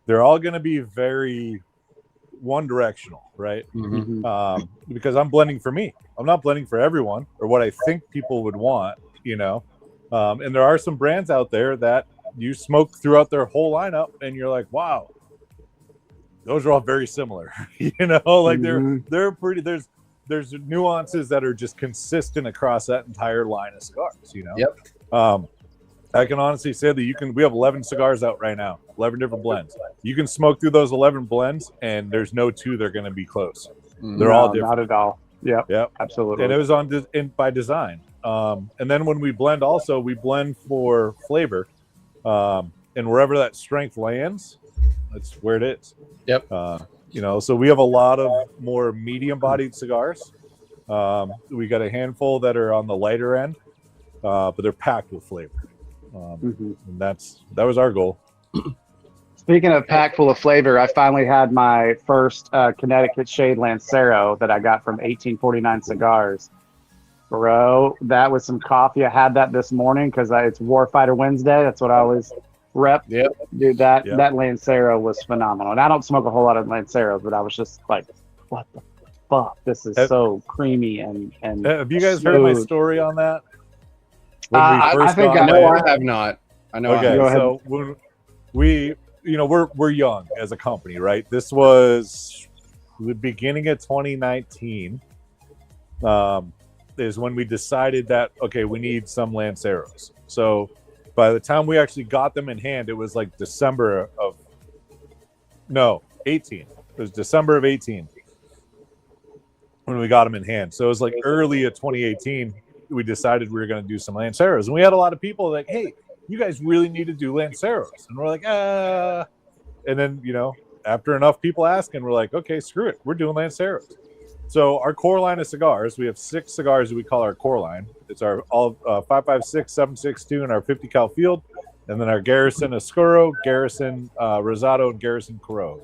They're all going to be very one directional, right? Mm-hmm. Because I'm blending for me. I'm not blending for everyone or what I think people would want, and there are some brands out there that you smoke throughout their whole lineup and you're like, wow, those are all very similar, like they're pretty, there's nuances that are just consistent across that entire line of cigars, Yep. I can honestly say that we have 11 cigars out right now, 11 different blends. You can smoke through those 11 blends, and there's no 2 that are going to be close. They're all different. Not at all. Yep. Absolutely. And it was by design. And then when we blend also, we blend for flavor. And wherever that strength lands, that's where it is. Yep. So we have a lot of more medium-bodied cigars. We got a handful that are on the lighter end, but they're packed with flavor. And that was our goal. Speaking of pack full of flavor, I finally had my first Connecticut Shade Lancero that I got from 1849 Cigars. Bro, that was some coffee. I had that this morning because it's Warfighter Wednesday. That's what I always rep. Yep. Dude, that Lancero was phenomenal. And I don't smoke a whole lot of Lanceros, but I was just like, what the fuck? This is so creamy and have you guys heard my story on that? I think I know I have not. I know. Okay, so when we're young as a company, right? This was the beginning of 2019. Is when we decided that we need some Lanceros. So by the time we actually got them in hand, it was like December of 18. It was December of 18 when we got them in hand. So it was like early of 2018. We decided we were going to do some Lanceros, and we had a lot of people like, hey, you guys really need to do Lanceros. And we're like, and then, after enough people asking, we're like, okay, screw it. We're doing Lanceros. So our core line of cigars, we have 6 cigars that we call our core line. It's our 556, 762, and our 50 cal field. And then our Garrison Oscuro, Garrison Rosado, and Garrison Coro.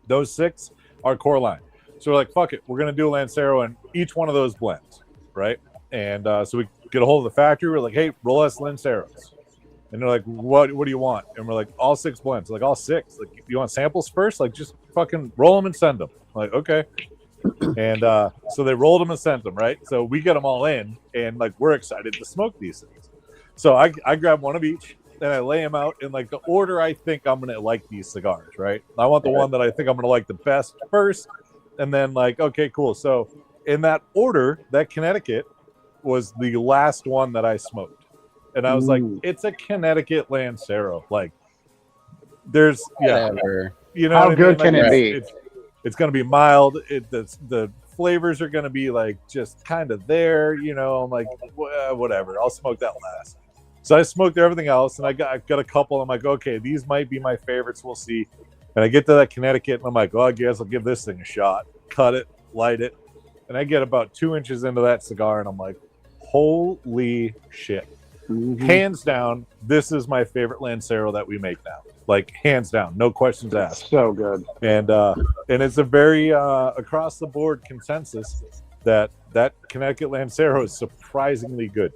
Those 6 are core line. So we're like, fuck it. We're going to do a Lancero in each one of those blends, right? And so we get a hold of the factory. We're like, hey, roll us Lanceros. And they're like, what do you want? And we're like, all 6 blends. Like, all 6. Like, you want samples first? Like, just fucking roll them and send them. Like, okay. And so they rolled them and sent them, right? So we get them all in, and like we're excited to smoke these things. So I grab one of each, and I lay them out in like the order I think I'm gonna like these cigars, right? I want the one that I think I'm gonna like the best first, and then like, okay, cool. So in that order, that Connecticut was the last one that I smoked, and I was like, it's a Connecticut Lancero. Like, there's you know, how good can it be? It's going to be mild. The flavors are going to be like just kind of there, you know. I'm like, whatever. I'll smoke that last. So I smoked everything else, and I got a couple. I'm like, okay, these might be my favorites. We'll see. And I get to that Connecticut, and I'm like, I guess I'll give this thing a shot. Cut it, light it, and I get about 2 inches into that cigar, and I'm like, holy shit. Hands down, this is my favorite Lancero that we make now. Like, hands down, no questions asked. So good. And it's a very across the board consensus that Connecticut Lancero is surprisingly good.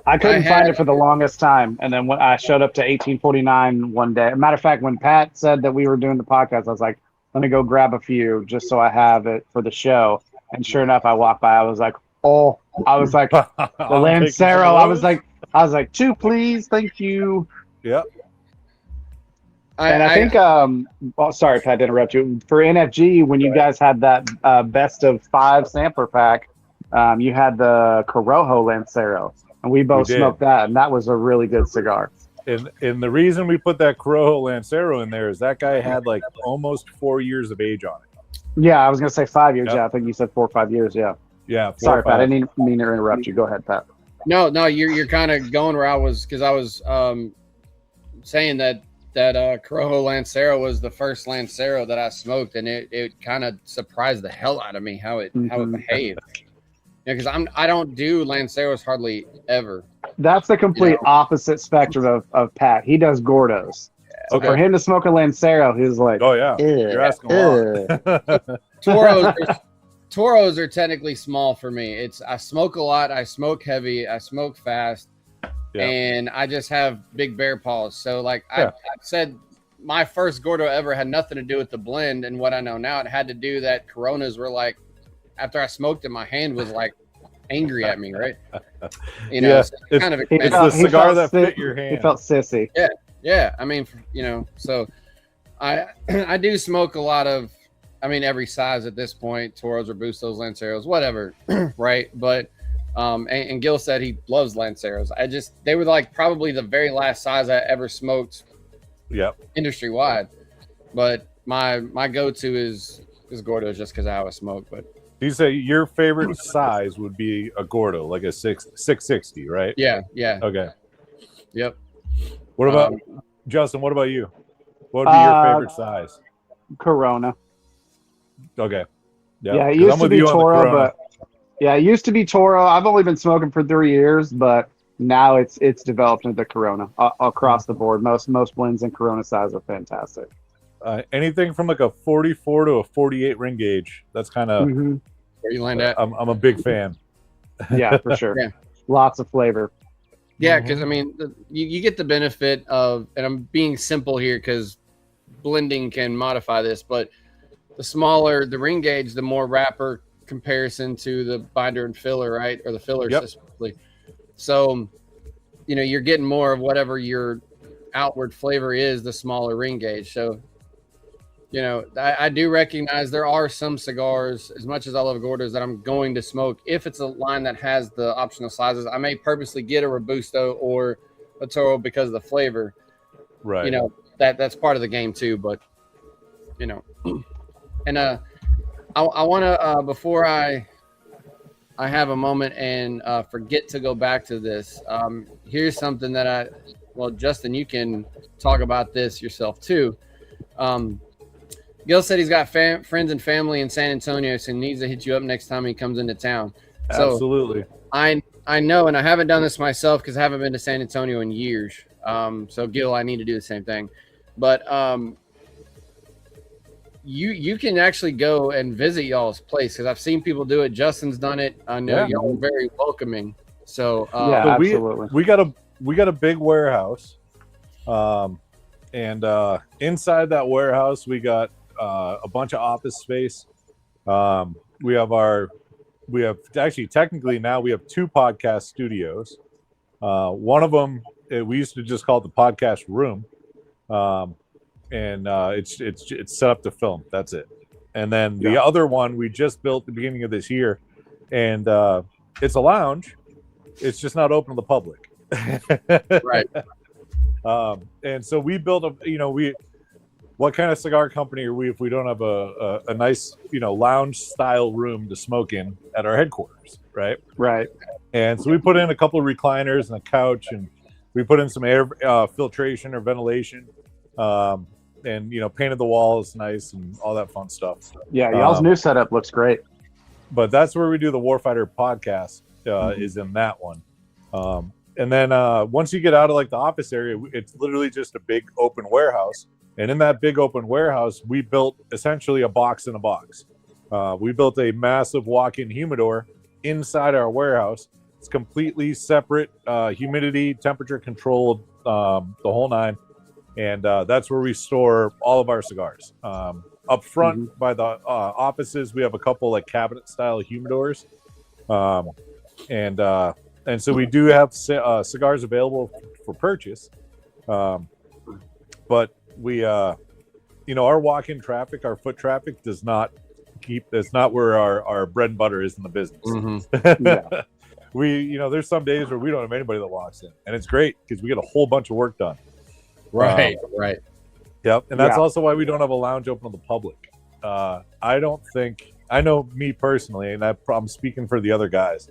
I couldn't find it for the longest time, and then when I showed up to 1849 one day. Matter of fact, when Pat said that we were doing the podcast, I was like, let me go grab a few just so I have it for the show. And sure enough, I walked by. I was like, the Lancero. I was like, 2, please, thank you. Yep. I think, sorry, Pat, to interrupt you. For NFG, when you guys had that best of 5 sampler pack, you had the Corojo Lancero, and we both smoked that, and that was a really good cigar. And the reason we put that Corojo Lancero in there is that guy had like almost 4 years of age on it. Yeah, I was going to say 5 years. Yep. Yeah, I think you said 4 or 5 years. Yeah. Yeah. Sorry, Pat. I didn't mean to interrupt you. Go ahead, Pat. No, you're kind of going where I was, because I was saying that Corojo Lancero was the first Lancero that I smoked, and it kind of surprised the hell out of me how it behaved. Because I don't do Lanceros hardly ever. That's the complete opposite spectrum of Pat. He does Gordos. So for him to smoke a Lancero, he was like, oh yeah, you're asking a lot. Toros are technically small for me. I smoke a lot. I smoke heavy. I smoke fast. Yeah. And I just have big bear paws. So like I said, my first Gordo ever had nothing to do with the blend and what I know now. It had to do that Coronas were like, after I smoked it, my hand was like angry at me, right? You know, yeah, so it's kind of it's the cigar that fit your hand. He felt sissy. Yeah. I mean, you know, so I do smoke a lot of, I mean, every size at this point, Toros, Robustos, Lanceros, whatever, right? But and Gil said he loves Lanceros. They were like probably the very last size I ever smoked, industry wide. But my go-to is Gordos just because I always smoke. But you say your favorite size would be a Gordo, like a 660, right? Yeah. Okay. Yep. What about Justin? What about you? What would be your favorite size? Corona. Okay. Yeah, it used to be Toro, but it used to be Toro. I've only been smoking for 3 years, but now it's developed into Corona across the board. Most blends in Corona size are fantastic. Anything from like a 44 to a 48 ring gauge. That's kind of where you land at. I'm a big fan. Yeah, for sure. Lots of flavor. Yeah, because I mean, you get the benefit of, and I'm being simple here because blending can modify this, but the smaller the ring gauge, the more wrapper comparison to the binder and filler, right? Or the filler specifically. So, you know, you're getting more of whatever your outward flavor is, the smaller ring gauge. So, you know, I do recognize there are some cigars, as much as I love Gordos, that I'm going to smoke. If it's a line that has the optional sizes, I may purposely get a Robusto or a Toro because of the flavor. Right. You know, that's part of the game too. But, you know, and I want to, before I have a moment and forget to go back to this, here's something that Justin, you can talk about this yourself too. Gil said he's got friends and family in San Antonio, so he needs to hit you up next time he comes into town. So absolutely. I know, and I haven't done this myself because I haven't been to San Antonio in years. So Gil, I need to do the same thing. But you can actually go and visit y'all's place because I've seen people do it. Justin's done it. I know y'all are very welcoming. So absolutely. We got we got a big warehouse, and inside that warehouse we got a bunch of office space. We have actually technically now we have 2 podcast studios. One of them we used to just call it the podcast room, and it's set up to film. That's it. And then the other one we just built at the beginning of this year, and it's a lounge. It's just not open to the public. Right. And so we built what kind of cigar company are we if we don't have a nice, lounge style room to smoke in at our headquarters, right? Right. And so we put in a couple of recliners and a couch, and we put in some air filtration or ventilation, and painted the walls nice and all that fun stuff. Yeah, y'all's new setup looks great. But that's where we do the Warfighter podcast, is in that one. And then once you get out of like the office area, it's literally just a big open warehouse. And in that big open warehouse, we built essentially a box in a box. We built a massive walk-in humidor inside our warehouse. It's completely separate, humidity, temperature controlled, the whole nine. And that's where we store all of our cigars. Up front by the offices, we have a couple like cabinet style humidors. And so we do have cigars available for purchase. But we, our walk-in traffic, our foot traffic that's not where our bread and butter is in the business. Yeah. We, there's some days where we don't have anybody that walks in, and it's great because we get a whole bunch of work done. Right. Yep. And that's also why we don't have a lounge open to the public. I know me personally, and I'm speaking for the other guys.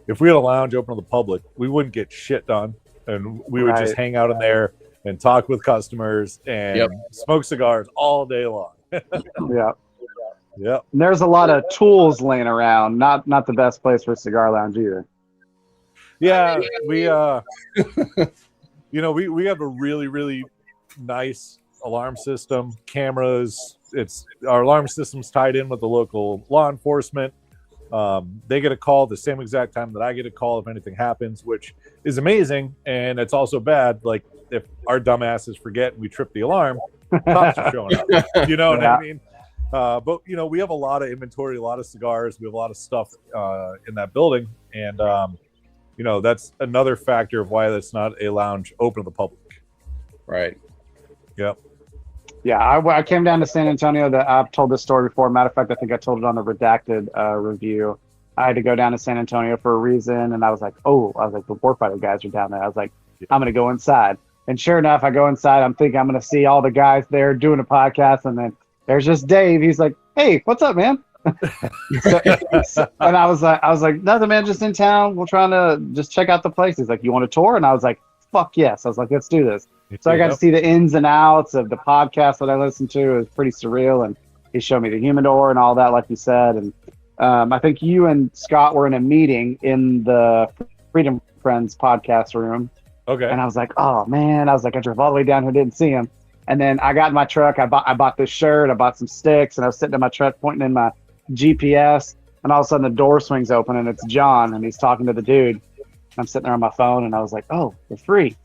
If we had a lounge open to the public, we wouldn't get shit done, and we would just hang out in there and talk with customers and smoke cigars all day long. Yeah. And there's a lot of tools laying around. Not the best place for a cigar lounge either. Yeah, we we have a really, really nice alarm system, cameras. Our alarm system's tied in with the local law enforcement. They get a call the same exact time that I get a call if anything happens, which is amazing. And it's also bad. Like if our dumbasses forget and we trip the alarm, cops are showing up. You know what I mean? But we have a lot of inventory, a lot of cigars. We have a lot of stuff in that building. And, that's another factor of why that's not a lounge open to the public. Right. Yep. Yeah, I came down to San Antonio. I've told this story before. Matter of fact, I think I told it on the redacted review. I had to go down to San Antonio for a reason, and I was like, the Warfighter guys are down there. I was like, I'm going to go inside. And sure enough, I go inside. I'm thinking I'm going to see all the guys there doing a podcast, and then there's just Dave. He's like, hey, what's up, man? And I was like, nothing, man, just in town. We're trying to just check out the place. He's like, you want a tour? And I was like, fuck yes. I was like, let's do this. So I got to see the ins and outs of the podcast that I listened to. It was pretty surreal. And he showed me the humidor and all that, like you said. And I think you and Scott were in a meeting in the Freedom Friends podcast room. Okay. And I was like, oh, man. I drove all the way down here, didn't see him. And then I got in my truck. I bought this shirt. I bought some sticks. And I was sitting in my truck pointing in my GPS. And all of a sudden the door swings open and it's John. And he's talking to the dude. I'm sitting there on my phone. And I was like, oh, they're free.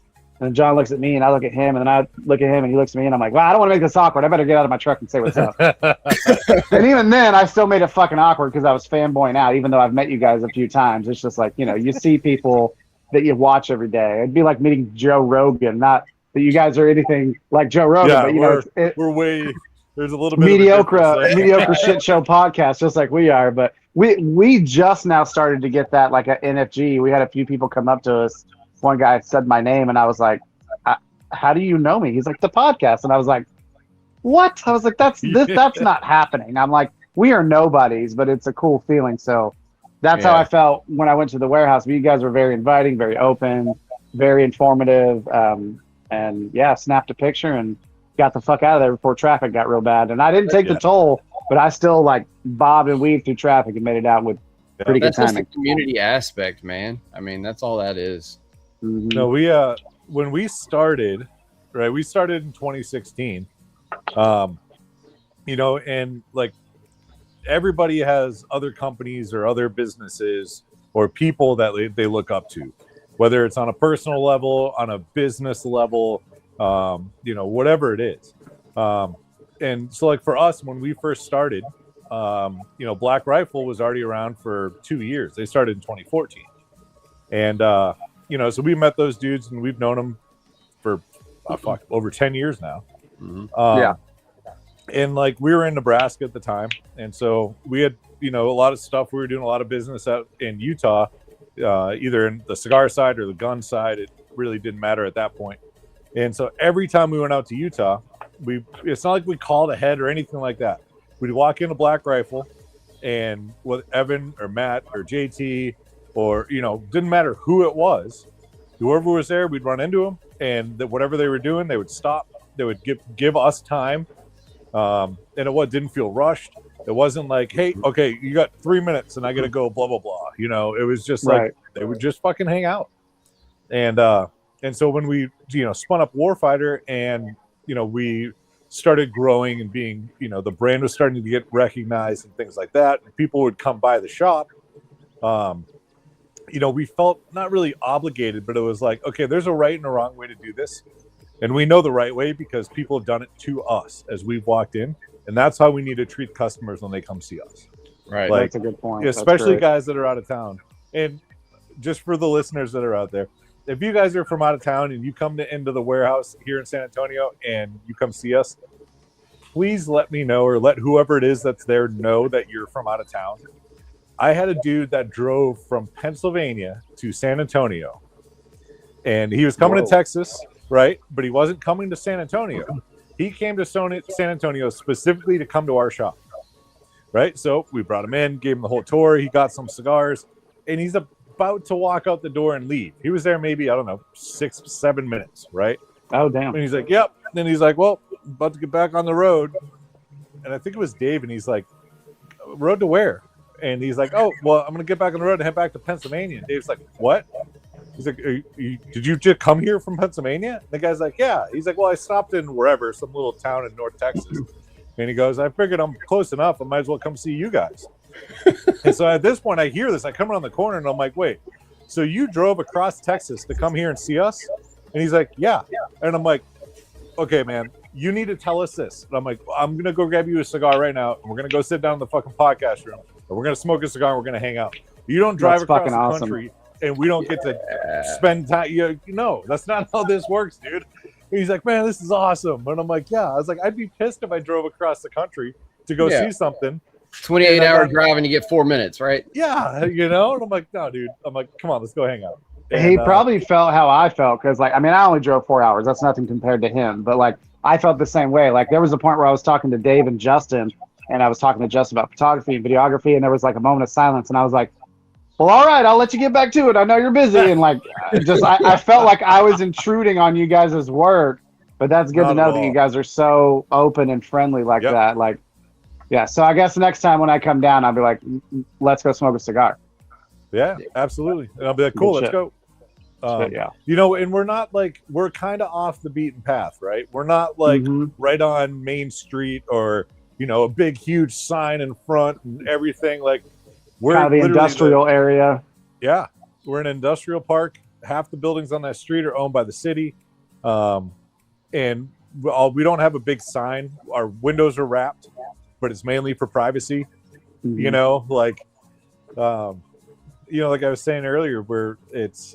And John looks at me and I look at him. And then I look at him and he looks at me. And I'm like, wow, I don't want to make this awkward. I better get out of my truck and say what's up. And even then, I still made it fucking awkward because I was fanboying out, even though I've met you guys a few times. It's just like, you see people that you watch every day. It'd be like meeting Joe Rogan. Not that you guys are anything like Joe Rogan, but we're way, there's a little bit mediocre shit show podcast, just like we are. But we just now started to get that like an NFG. We had a few people come up to us. One guy said my name and I was like, how do you know me? He's like, the podcast. And I was like, what? I was like, that's not happening. I'm like, we are nobodies, but it's a cool feeling. So that's how I felt when I went to the warehouse. But you guys were very inviting, very open, very informative. And snapped a picture and got the fuck out of there before traffic got real bad. And I didn't take the toll, but I still like bobbed and weaved through traffic and made it out with pretty good timing. That's just the community aspect, man. I mean, that's all that is. Mm-hmm. No, when we started, right? We started in 2016. And like everybody has other companies or other businesses or people that they look up to. whether it's on a personal level, on a business level, whatever it is. And so like for us, when we first started, Black Rifle was already around for 2 years. They started in 2014. And, so we met those dudes and we've known them for over 10 years now. Yeah. And like we were in Nebraska at the time. And so we had, a lot of stuff. We were doing a lot of business out in Utah, either in the cigar side or the gun side. It really didn't matter at that point. And so every time we went out to Utah, it's not like we called ahead or anything like that. We'd walk into Black Rifle and with Evan or Matt or JT or, didn't matter who it was, whoever was there, we'd run into them and whatever they were doing, they would stop. They would give us time. And it didn't feel rushed. It wasn't like, hey, okay, you got 3 minutes and I got to go blah, blah, blah. It was just like, they would just fucking hang out. And so when we, spun up Warfighter and, we started growing and being, the brand was starting to get recognized and things like that. And people would come by the shop. We felt not really obligated, but it was like, okay, there's a right and a wrong way to do this. And we know the right way because people have done it to us as we've walked in. And that's how we need to treat customers when they come see us. Right. That's a good point. Especially guys that are out of town. And just for the listeners that are out there, if you guys are from out of town and you come into the warehouse here in San Antonio and you come see us, please let me know or let whoever it is that's there know that you're from out of town. I had a dude that drove from Pennsylvania to San Antonio. And he was coming to Texas, right? But he wasn't coming to San Antonio. He came to San Antonio specifically to come to our shop, right? So we brought him in, gave him the whole tour. He got some cigars, and he's about to walk out the door and leave. He was there maybe, 6-7 minutes, right? Oh, damn. And he's like, yep. Then he's like, well, about to get back on the road. And I think it was Dave, and he's like, road to where? And he's like, oh, well, I'm going to get back on the road and head back to Pennsylvania. And Dave's like, what? He's like, did you just come here from Pennsylvania? The guy's like, yeah. He's like, well, I stopped in wherever, some little town in North Texas. And he goes, I figured I'm close enough. I might as well come see you guys. And so at this point, I hear this. I come around the corner, and I'm like, wait, so you drove across Texas to come here and see us? And he's like, yeah. And I'm like, okay, man, you need to tell us this. And I'm like, I'm going to go grab you a cigar right now, and we're going to go sit down in the fucking podcast room, and we're going to smoke a cigar, and we're going to hang out. You don't drive across the country. And we don't get to spend time. No, that's not how this works, dude. And he's like, man, this is awesome. And I'm like, yeah. I was like, I'd be pissed if I drove across the country to go see something. 28-hour drive and you get 4 minutes, right? Yeah, And I'm like, no, dude. I'm like, come on, let's go hang out. And, he probably felt how I felt because, I only drove 4 hours. That's nothing compared to him. But, I felt the same way. There was a point where I was talking to Dave and Justin, and I was talking to Justin about photography and videography, and there was, a moment of silence, and I was like, well, all right, I'll let you get back to it. I know you're busy. And I felt like I was intruding on you guys' work, but that's good to know that you guys are so open and friendly that. Yeah. So I guess next time when I come down, I'll be like, let's go smoke a cigar. Yeah, absolutely. And I'll be like, cool, let's go. Yeah. And we're not we're kind of off the beaten path, right? We're not right on Main Street or, a big, huge sign in front and everything. We're kind of the industrial area. Yeah, we're in an industrial park. Half the buildings on that street are owned by the city, and we don't have a big sign. Our windows are wrapped, but it's mainly for privacy. Mm-hmm. Like I was saying earlier, where it's,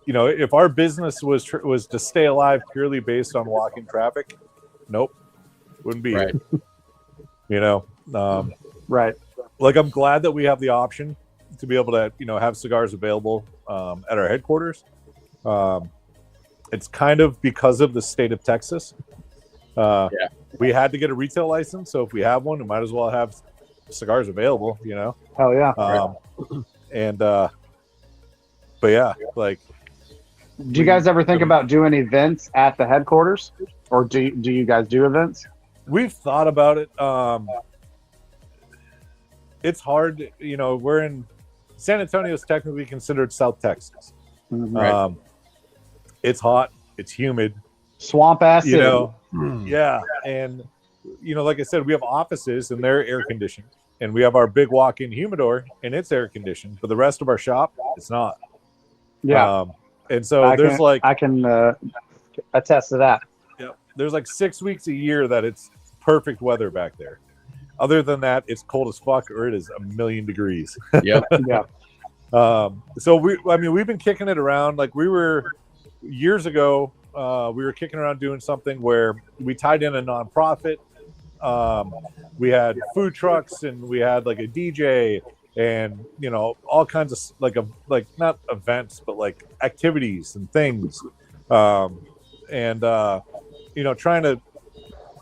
if our business was to stay alive purely based on walking traffic, nope, wouldn't be right. Right. I'm glad that we have the option to be able to, have cigars available at our headquarters. It's kind of because of the state of Texas. We had to get a retail license, so if we have one, we might as well have cigars available. Hell yeah. But yeah, do you guys ever think about doing events at the headquarters, or do you guys do events? We've thought about it. It's hard, we're in San Antonio is technically considered South Texas. Mm-hmm. It's hot, it's humid, swamp ass. Yeah. And like I said, we have offices and they're air conditioned, and we have our big walk-in humidor and it's air conditioned, but the rest of our shop, it's not. Yeah. And so I can attest to that. there's like 6 weeks a year that it's perfect weather back there. Other than that, it's cold as fuck, or it is a million degrees. Yep. Yeah. So we've been kicking it around. Like we were years ago, we were kicking around doing something where we tied in a nonprofit. We had food trucks and we had like a DJ and all kinds of like not events but like activities and things, and trying to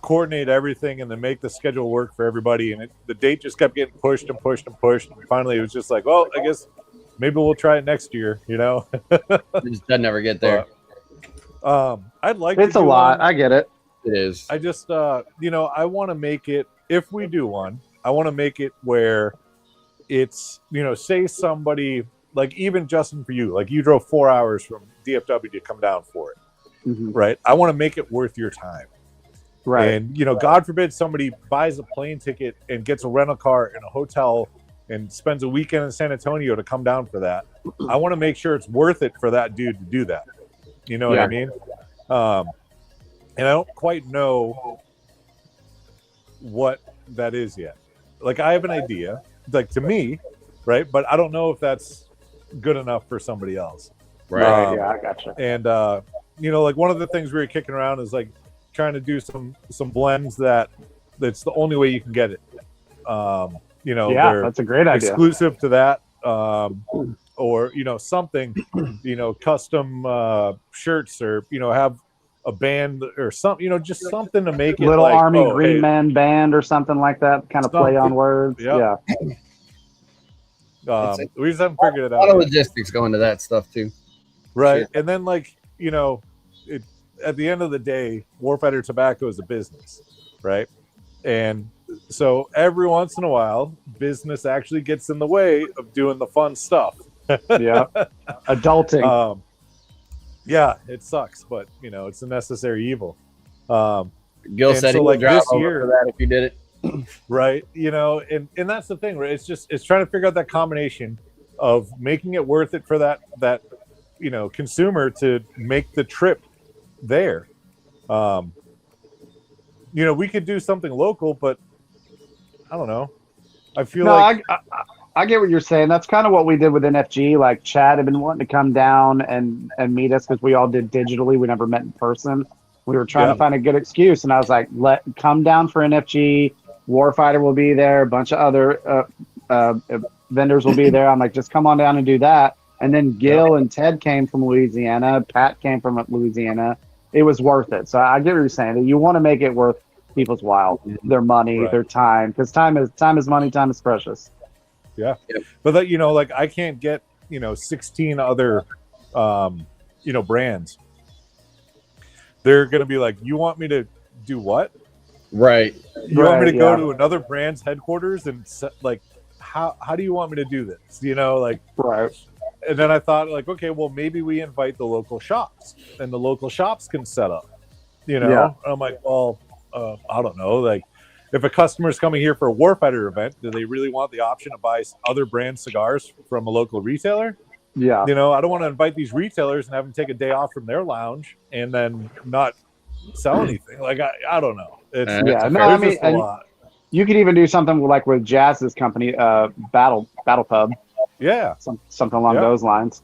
coordinate everything and then make the schedule work for everybody. And the date just kept getting pushed and pushed and pushed. And finally, it was just like, well, I guess maybe we'll try it next year. It just doesn't ever get there. I'd like. It's a lot. I get it. It is. I just, I want to make it. If we do one, I want to make it where it's, say somebody like even Justin, for you, like you drove 4 hours from DFW to come down for it, right? I want to make it worth your time. Right. And, God forbid somebody buys a plane ticket and gets a rental car in a hotel and spends a weekend in San Antonio to come down for that. I want to make sure it's worth it for that dude to do that. You know what I mean? And I don't quite know what that is yet. Like I have an idea, like to me, right? But I don't know if that's good enough for somebody else. Right. Yeah, I gotcha. And, like one of the things we were kicking around is like trying to do some blends that's the only way you can get it. That's a great idea. Exclusive to that, or something, custom shirts, or have a band or something, just something to make it little like, Army Green Men band or something like that. Kind of play on words. Yep. Yeah. We just haven't figured it out. A lot of logistics go into that stuff too. Right. Shit. And then at the end of the day, Warfighter Tobacco is a business, right? And so every once in a while, business actually gets in the way of doing the fun stuff. Yeah. Adulting. Yeah, it sucks, but it's a necessary evil. Gil said he would drive this over year for that if you did it. Right. And that's the thing, right? It's trying to figure out that combination of making it worth it for that consumer to make the trip there. We could do something local, but I don't know. I feel like I get what you're saying. That's kind of what we did with NFG. Like Chad had been wanting to come down and meet us because we all did digitally. We never met in person. We were trying to find a good excuse, and I was like, come down for NFG. Warfighter will be there. A bunch of other vendors will be there. I'm like, just come on down and do that. And then Gil and Ted came from Louisiana. Pat came from Louisiana. It was worth it. So I get what you're saying. That you want to make it worth people's while, their money, their time, because time is money. Time is precious. Yeah. Yep. But that, I can't get 16 other brands. They're gonna be like, you want me to do what? Right. You want me to go to another brand's headquarters and like, how do you want me to do this? Right. And then I thought, like, okay, well, maybe we invite the local shops, and the local shops can set up. And I'm like, well, I don't know. Like, if a customer's coming here for a Warfighter event, do they really want the option to buy other brand cigars from a local retailer? Yeah. I don't want to invite these retailers and have them take a day off from their lounge and then not sell anything. Like, I don't know. It's a lot. You could even do something like with Jazz's company, Battle Pub. Yeah. Something along those lines.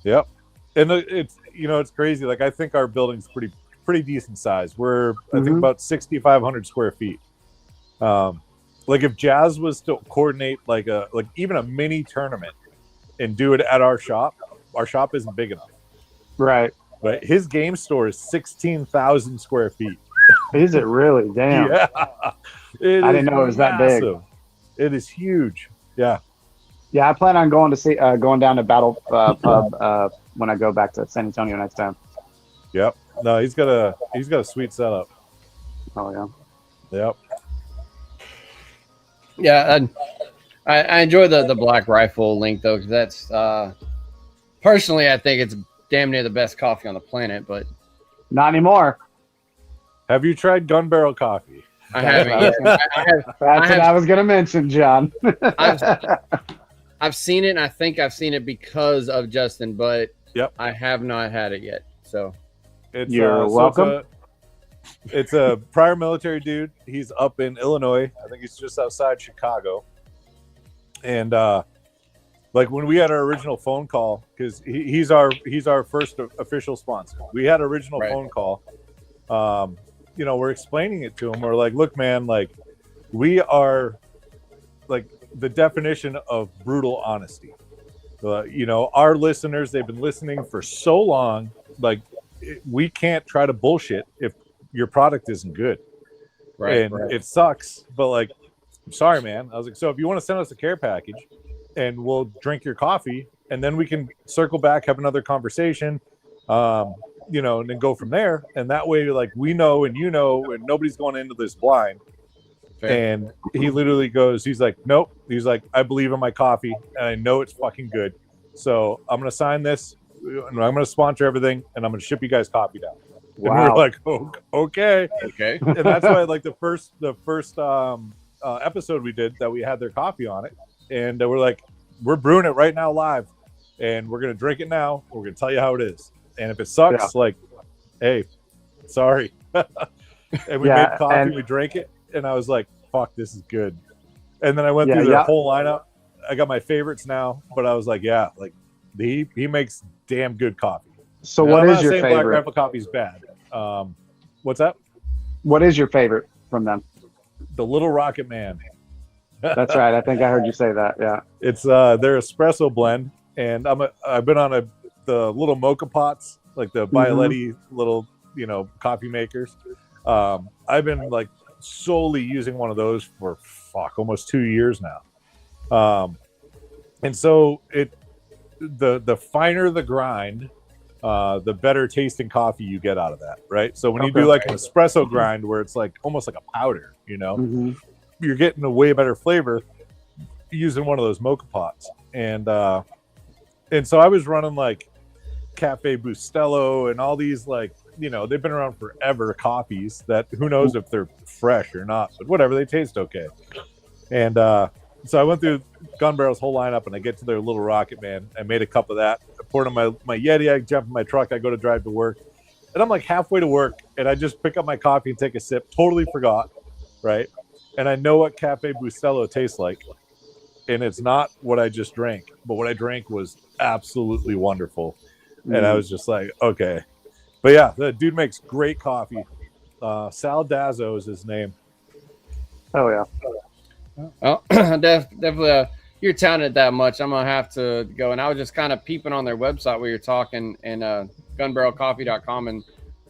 Yep. And it's crazy. Like, I think our building's pretty decent size. We're I think about 6,500 square feet. Like if Jazz was to coordinate like even a mini tournament and do it at our shop isn't big enough. Right. But his game store is 16,000 square feet. Is it really? Damn. Yeah. I didn't know it was that big. It is huge. Yeah. Yeah, I plan on going down to Battle Pub when I go back to San Antonio next time. Yep. No, he's got a sweet setup. Oh yeah. Yep. Yeah, I enjoy the Black Rifle link though, because that's personally I think it's damn near the best coffee on the planet, but not anymore. Have you tried Gun Barrel Coffee? I haven't. That's what I was going to mention, John. I've seen it, and I think I've seen it because of Justin, but Yep. I have not had it yet. So You're welcome. It's a prior military dude. He's up in Illinois. I think he's just outside Chicago. And like when we had our original phone call, because he's our first official sponsor. We had original phone call. You know, we're explaining it to him. We're like, look, man, like we are like the definition of brutal honesty. You know, our listeners, they've been listening for so long. Like we can't try to bullshit if your product isn't good. Right. It sucks, but like, I'm sorry, man. I was like, so if you want to send us a care package and we'll drink your coffee and then we can circle back, have another conversation, you know, and then go from there. And that way, like we know, and you know, and nobody's going into this blind. Fair. And he literally goes, he's like, nope. He's like, I believe in my coffee and I know it's fucking good. So I'm going to sign this and I'm going to sponsor everything and I'm going to ship you guys coffee down. Wow. And we're like, oh, okay. And that's why like the first episode we did that we had their coffee on it. And we're like, we're brewing it right now live and we're going to drink it now. We're going to tell you how it is. And if it sucks, like, hey, sorry. And we made coffee, and we drank it. And I was like, fuck, this is good. And then I went through their whole lineup. I got my favorites now, but I was like, yeah, like he makes damn good coffee. So what is your favorite? Black Rifle coffee's bad. What's that? What is your favorite from them? The Little Rocket Man. That's right. I think I heard you say that. Yeah. It's their espresso blend, and I've been on the little mocha pots, like the Bialetti little, you know, coffee makers. I've been like solely using one of those for almost 2 years now. And so the finer the grind, the better tasting coffee you get out of that, right? So when you do like an espresso grind where it's like almost like a powder, you know, you're getting a way better flavor using one of those mocha pots. And so I was running like Cafe Bustelo and all these, like, you know, they've been around forever coffees that who knows if they're fresh or not, but whatever, they taste okay. And so I went through Gun Barrel's whole lineup and I get to their Little Rocket Man. I made a cup of that. I poured on my Yeti. I jump in my truck. I go to drive to work. And I'm like halfway to work and I just pick up my coffee and take a sip. Totally forgot, right? And I know what Cafe Bustelo tastes like. And it's not what I just drank, but what I drank was absolutely wonderful. And I was just like, okay. But yeah, the dude makes great coffee. Sal Dazzo is his name. Oh, yeah. Oh, definitely. You're talented that much. I'm going to have to go. And I was just kind of peeping on their website where you're talking and gunbarrelcoffee.com. And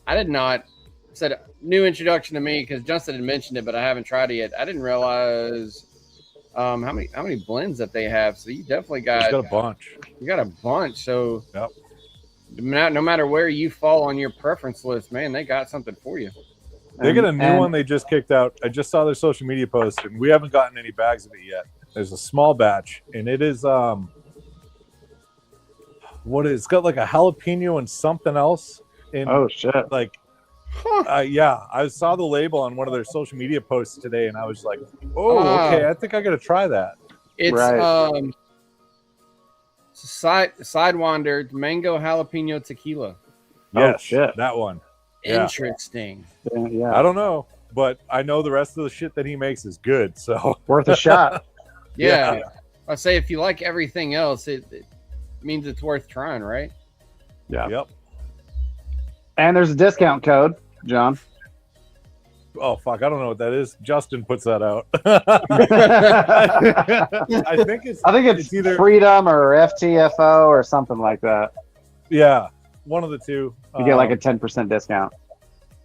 I did not said new introduction to me because Justin had mentioned it, but I haven't tried it yet. I didn't realize how many blends that they have. So you definitely got a bunch. You got a bunch. So yep. No matter where you fall on your preference list, man, they got something for you. They got a new one they just kicked out. I just saw their social media post, and we haven't gotten any bags of it yet. There's a small batch, and it is it's got like a jalapeno and something else. Oh shit! Like, yeah, I saw the label on one of their social media posts today, and I was like, oh, okay, I think I got to try that. It's Sidewinder mango jalapeno tequila. Yes, shit, that one. Interesting. Yeah. I don't know, but I know the rest of the shit that he makes is good, so worth a shot. Yeah. I say if you like everything else, it means it's worth trying, right? Yeah. Yep. And there's a discount code, John. Oh fuck, I don't know what that is. Justin puts that out. I think it's either Freedom or FTFO or something like that. Yeah, one of the two. You get like a 10% discount.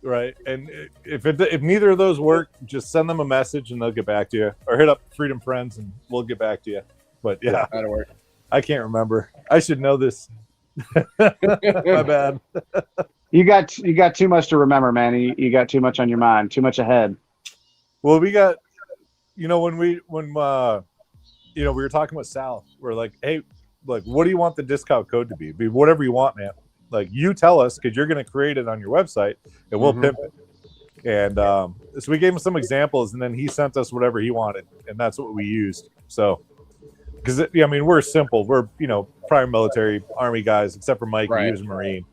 Right, and if neither of those work, just send them a message and they'll get back to you, or hit up Freedom Friends and we'll get back to you. But yeah, that'll work. I can't remember. I should know this. My bad. You got too much to remember, man. You got too much on your mind, too much ahead. Well, we got, when we were talking with Sal, we're like, hey, like, what do you want the discount code to be? Be whatever you want, man. Like, you tell us, because you're going to create it on your website, and we'll pimp it. And so we gave him some examples, and then he sent us whatever he wanted, and that's what we used. So because I mean we're simple. We're prior military Army guys, except for Mike, Right. he was a Marine,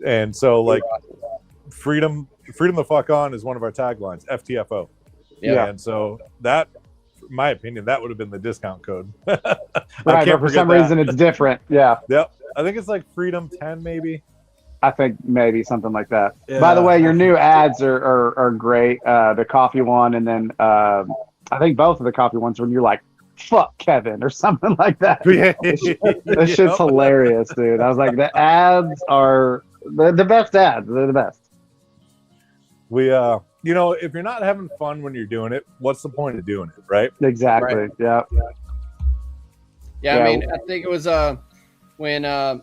and so like freedom the fuck on is one of our taglines. FTFO. Yeah. And so that, in my opinion, that would have been the discount code. Right, but for some reason it's different. Yeah, Yep. I think it's like Freedom 10, maybe. I think maybe something like that. Yeah. By the way, your new ads are great. The coffee one, and then I think both of the coffee ones when you're like, "Fuck Kevin" or something like that. That shit's hilarious, dude. I was like, the ads are the best ads. They're the best. We if you're not having fun when you're doing it, what's the point of doing it, right? Exactly. Right. Yeah. Yeah, I mean, I think it was when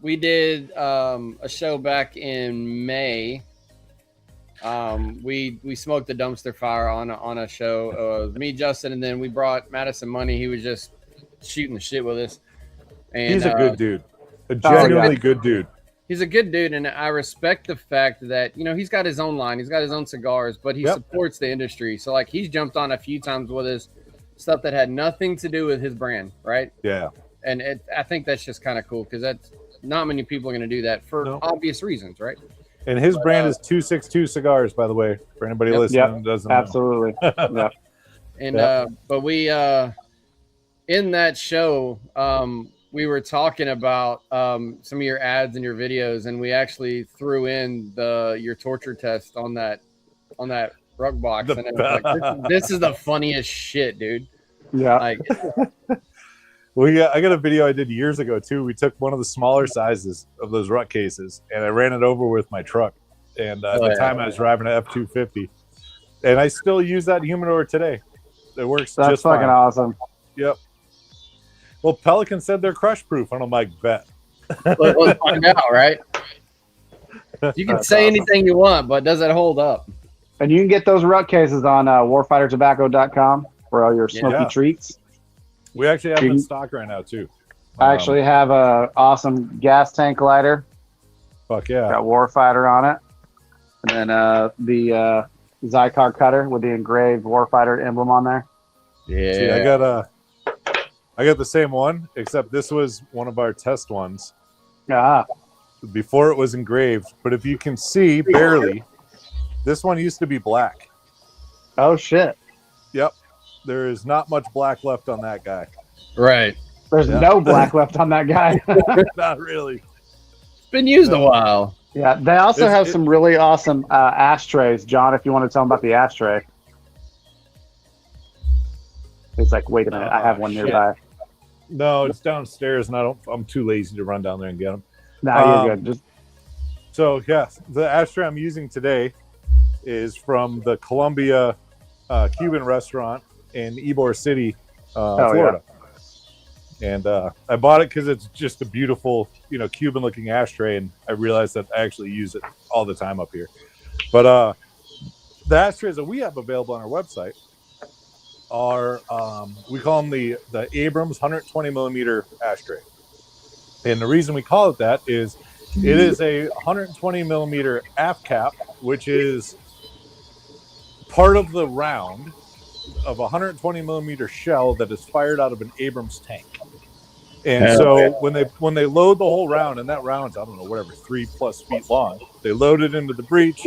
we did a show back in May. We smoked the dumpster fire on a show. Me, Justin, and then we brought Madison Money. He was just shooting the shit with us. And He's a good dude, a genuinely good dude. He's a good dude, and I respect the fact that he's got his own line, he's got his own cigars, but he supports the industry. So like he's jumped on a few times with his stuff that had nothing to do with his brand, right? Yeah. And I think that's just kind of cool because that's not many people are going to do that for obvious reasons, right? And his brand is 262 Cigars, by the way, for anybody listening who doesn't know. Absolutely. Yeah. And but we in that show we were talking about some of your ads and your videos, and we actually threw in your torture test on that rug box, and it was like, this is the funniest shit, dude. Yeah. Like, I got a video I did years ago too. We took one of the smaller sizes of those rut cases, and I ran it over with my truck. And at the time, I was driving an F-250, and I still use that humidor today. It works. That's just fucking fine. awesome. Yep. Well, Pelican said they're crush proof, and I'm like, bet. let's find out, right? You can say anything you want, but does it hold up? And you can get those rut cases on warfightertobacco.com for all your smoky treats. We actually have them in stock right now too. I actually have a awesome gas tank lighter. Fuck yeah! Got Warfighter on it, and then the Cigar cutter with the engraved Warfighter emblem on there. Yeah, see, I got the same one, except this was one of our test ones. Ah. Before it was engraved, but if you can see barely, this one used to be black. Oh shit! Yep, there is not much black left on that guy. Right. There's no black left on that guy. Not really. It's been used a while. Yeah, they also have some really awesome ashtrays. John, if you want to tell them about the ashtray. It's like, wait a minute, I have one nearby. No, it's downstairs, and I'm too lazy to run down there and get them. Nah, you're good. So yes, the ashtray I'm using today is from the Columbia Cuban restaurant in Ybor City, Florida. Yeah. And I bought it because it's just a beautiful, Cuban-looking ashtray, and I realized that I actually use it all the time up here. But the ashtrays that we have available on our website are we call them the Abrams 120 millimeter ashtray. And the reason we call it that is it is a 120 millimeter aft cap, which is part of the round of a 120 millimeter shell that is fired out of an Abrams tank. And when they load the whole round, and that round's, I don't know, whatever, 3+ feet long, they load it into the breech,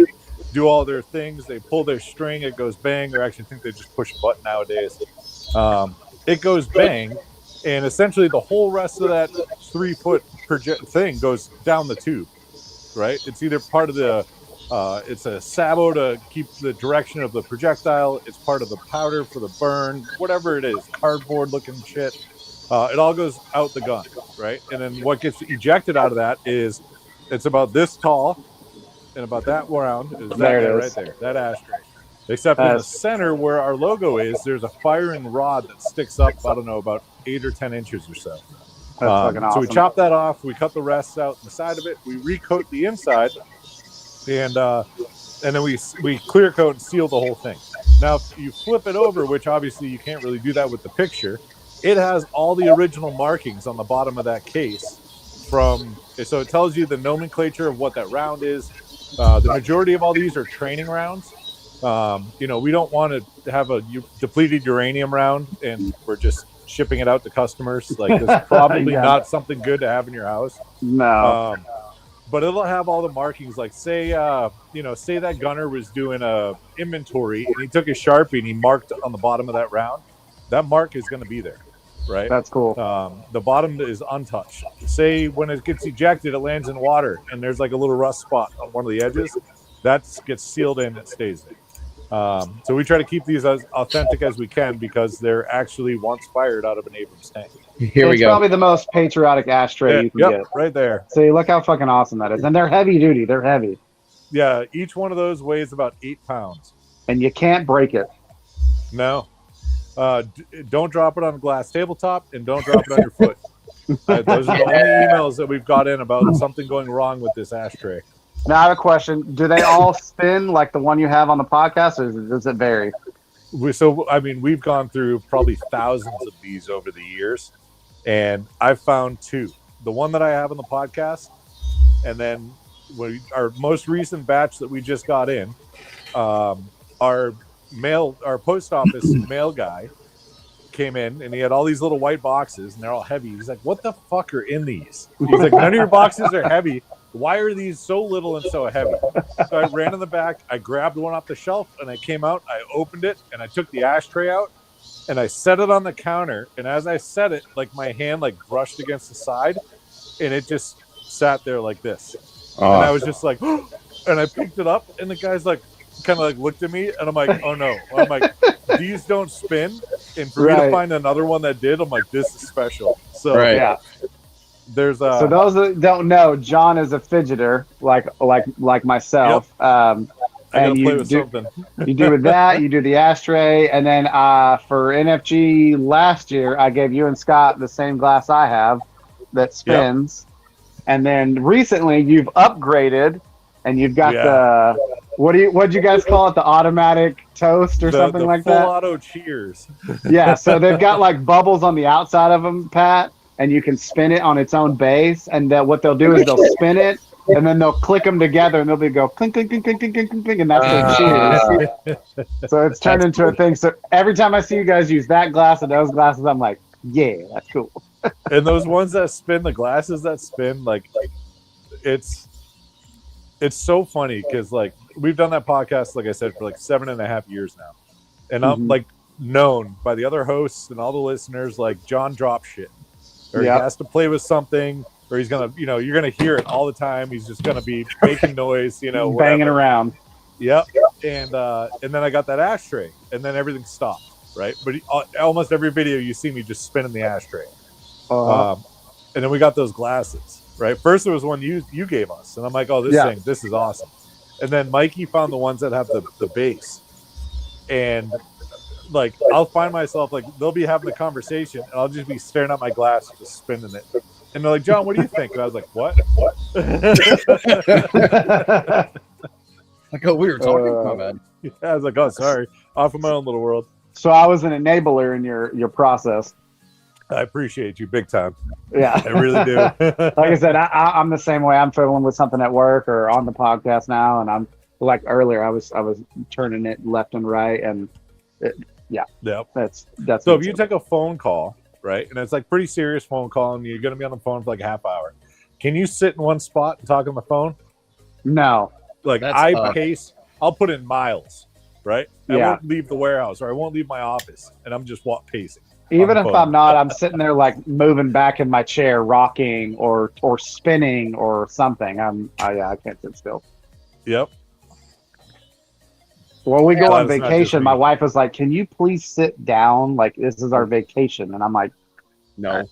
do all their things, they pull their string, it goes bang, or actually I think they just push a button nowadays. It goes bang, and essentially the whole rest of that 3-foot thing goes down the tube, right? It's either part of the it's a sabot to keep the direction of the projectile, it's part of the powder for the burn, whatever it is, cardboard looking shit. It all goes out the gun, right? And then what gets ejected out of that is it's about this tall and about that round is that guy right there, that ashtray. Except in the center where our logo is, there's a firing rod that sticks up, I don't know, about 8 or 10 inches or so. Awesome. So we chop that off, we cut the rest out the side of it, we recoat the inside, and then we clear coat and seal the whole thing. Now, if you flip it over, which obviously you can't really do that with the picture, it has all the original markings on the bottom of that case. So it tells you the nomenclature of what that round is. The majority of all these are training rounds. We don't want to have a depleted uranium round, and we're just shipping it out to customers. Like it's probably not something good to have in your house. No. But it'll have all the markings. Like say that gunner was doing a inventory and he took a Sharpie and he marked on the bottom of that round. That mark is going to be there, right? That's cool. The bottom is untouched. Say when it gets ejected, it lands in water and there's like a little rust spot on one of the edges. That gets sealed in, it stays there. So we try to keep these as authentic as we can because they're actually once fired out of an Abrams tank. Here we It's go. probably the most patriotic ashtray you can get. Right there. See, look how fucking awesome that is. And they're heavy duty. They're heavy. Yeah, each one of those weighs about 8 pounds. And you can't break it. No. Don't drop it on a glass tabletop and don't drop it on your foot. Those are the only emails that we've got in about something going wrong with this ashtray. Now I have a question. Do they all spin like the one you have on the podcast, or does it vary? We've gone through probably thousands of these over the years, and I've found 2. The one that I have on the podcast, and then our most recent batch that we just got in, our post office mail guy came in, and he had all these little white boxes, and they're all heavy. He's like, "What the fuck are in these?" He's like, "None of your boxes are heavy. Why are these so little and so heavy?" So I ran in the back, I grabbed one off the shelf, and I came out, I opened it, and I took the ashtray out, and I set it on the counter. And as I set it, like my hand like brushed against the side, and it just sat there like this. And I was just like, and I picked it up, and the guy's like, kind of like looked at me, and I'm like, "Oh no!" I'm like, "These don't spin." And for me to find another one that did, I'm like, "This is special." So yeah. There's so those that don't know, John is a fidgeter like myself. Yep. And you do with that, you do the ashtray, and then for NFG last year, I gave you and Scott the same glass I have that spins. Yep. And then recently, you've upgraded, and you've got the what'd you guys call it? The automatic toast or something like that? Full auto cheers. Yeah, so they've got like bubbles on the outside of them, Pat, and you can spin it on its own base. And what they'll do is they'll spin it, and then they'll click them together, and they'll go clink, clink, clink, clink, clink, clink, clink, and that's their cheers. So it's turned into a thing. So every time I see you guys use that glass and those glasses, I'm like, yeah, that's cool. And those ones that spin, the glasses that spin, like it's so funny because like we've done that podcast, like I said, for like 7.5 years now, and I'm like known by the other hosts and all the listeners like John drops shit, or he has to play with something, or he's gonna, you're gonna hear it all the time. He's just gonna be making noise, banging around. Yep. And then I got that ashtray, and then everything stopped, right? But almost every video you see me just spinning the ashtray. And then we got those glasses, right? First, there was one you gave us, and I'm like, "Oh, this is awesome." And then Mikey found the ones that have the base, and like I'll find myself like they'll be having a conversation, and I'll just be staring at my glass, just spinning it, and they're like, "John, what do you think?" And I was like, "What?" Like, oh, we were talking. My bad. Yeah, I was like, "Oh, sorry, off of my own little world." So I was an enabler in your process. I appreciate you big time. Yeah, I really do. Like I said, I'm the same way. I'm fiddling with something at work or on the podcast now, and I'm like earlier, I was turning it left and right, and that's. So if you take a phone call, right, and it's like pretty serious phone call, and you're going to be on the phone for like a half hour, can you sit in one spot and talk on the phone? No, like pace. I'll put in miles, right? I won't leave the warehouse, or I won't leave my office, and I'm just pacing. Even if I'm not, I'm sitting there like moving back in my chair, rocking or spinning or something. I can't sit still. Yep. When we go on vacation, my wife was like, "Can you please sit down? Like this is our vacation." And I'm like, "No."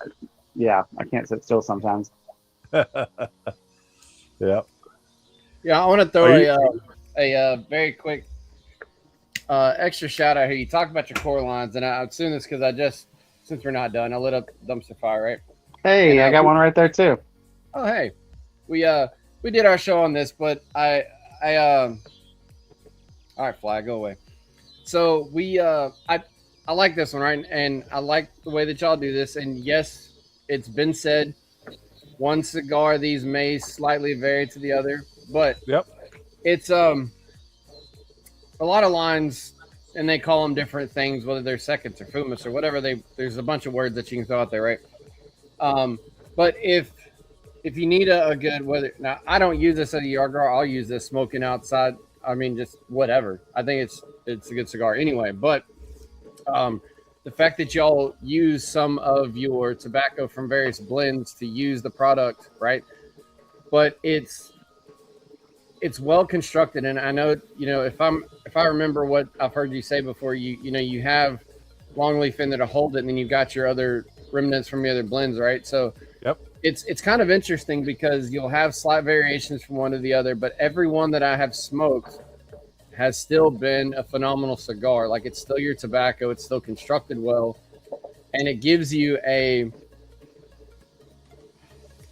I can't sit still sometimes. Yep. Yeah, I want to throw a very quick extra shout out here. You talked about your core lines, and I'm assuming this because since we're not done, I lit up dumpster fire, right? Hey, I got one right there too. Oh, hey, we did our show on this, but all right, Fly, go away. So I like this one, right? And I like the way that y'all do this. And yes, it's been said, one cigar, these may slightly vary to the other, but it's a lot of lines and they call them different things, whether they're seconds or fumas or whatever. There's a bunch of words that you can throw out there, right? But if you need a good, whether now I don't use this at a yard grower, I'll use this smoking outside. I mean, just whatever. I think it's a good cigar anyway. But the fact that y'all use some of your tobacco from various blends to use the product, right? But it's well constructed, and I know, you know, if I remember what I've heard you say before, you have long leaf in there to hold it, and then you've got your other remnants from the other blends, right? So Yep. It's kind of interesting because you'll have slight variations from one to the other, but every one that I have smoked has still been a phenomenal cigar. Like, it's still your tobacco, it's still constructed well, and it gives you I'm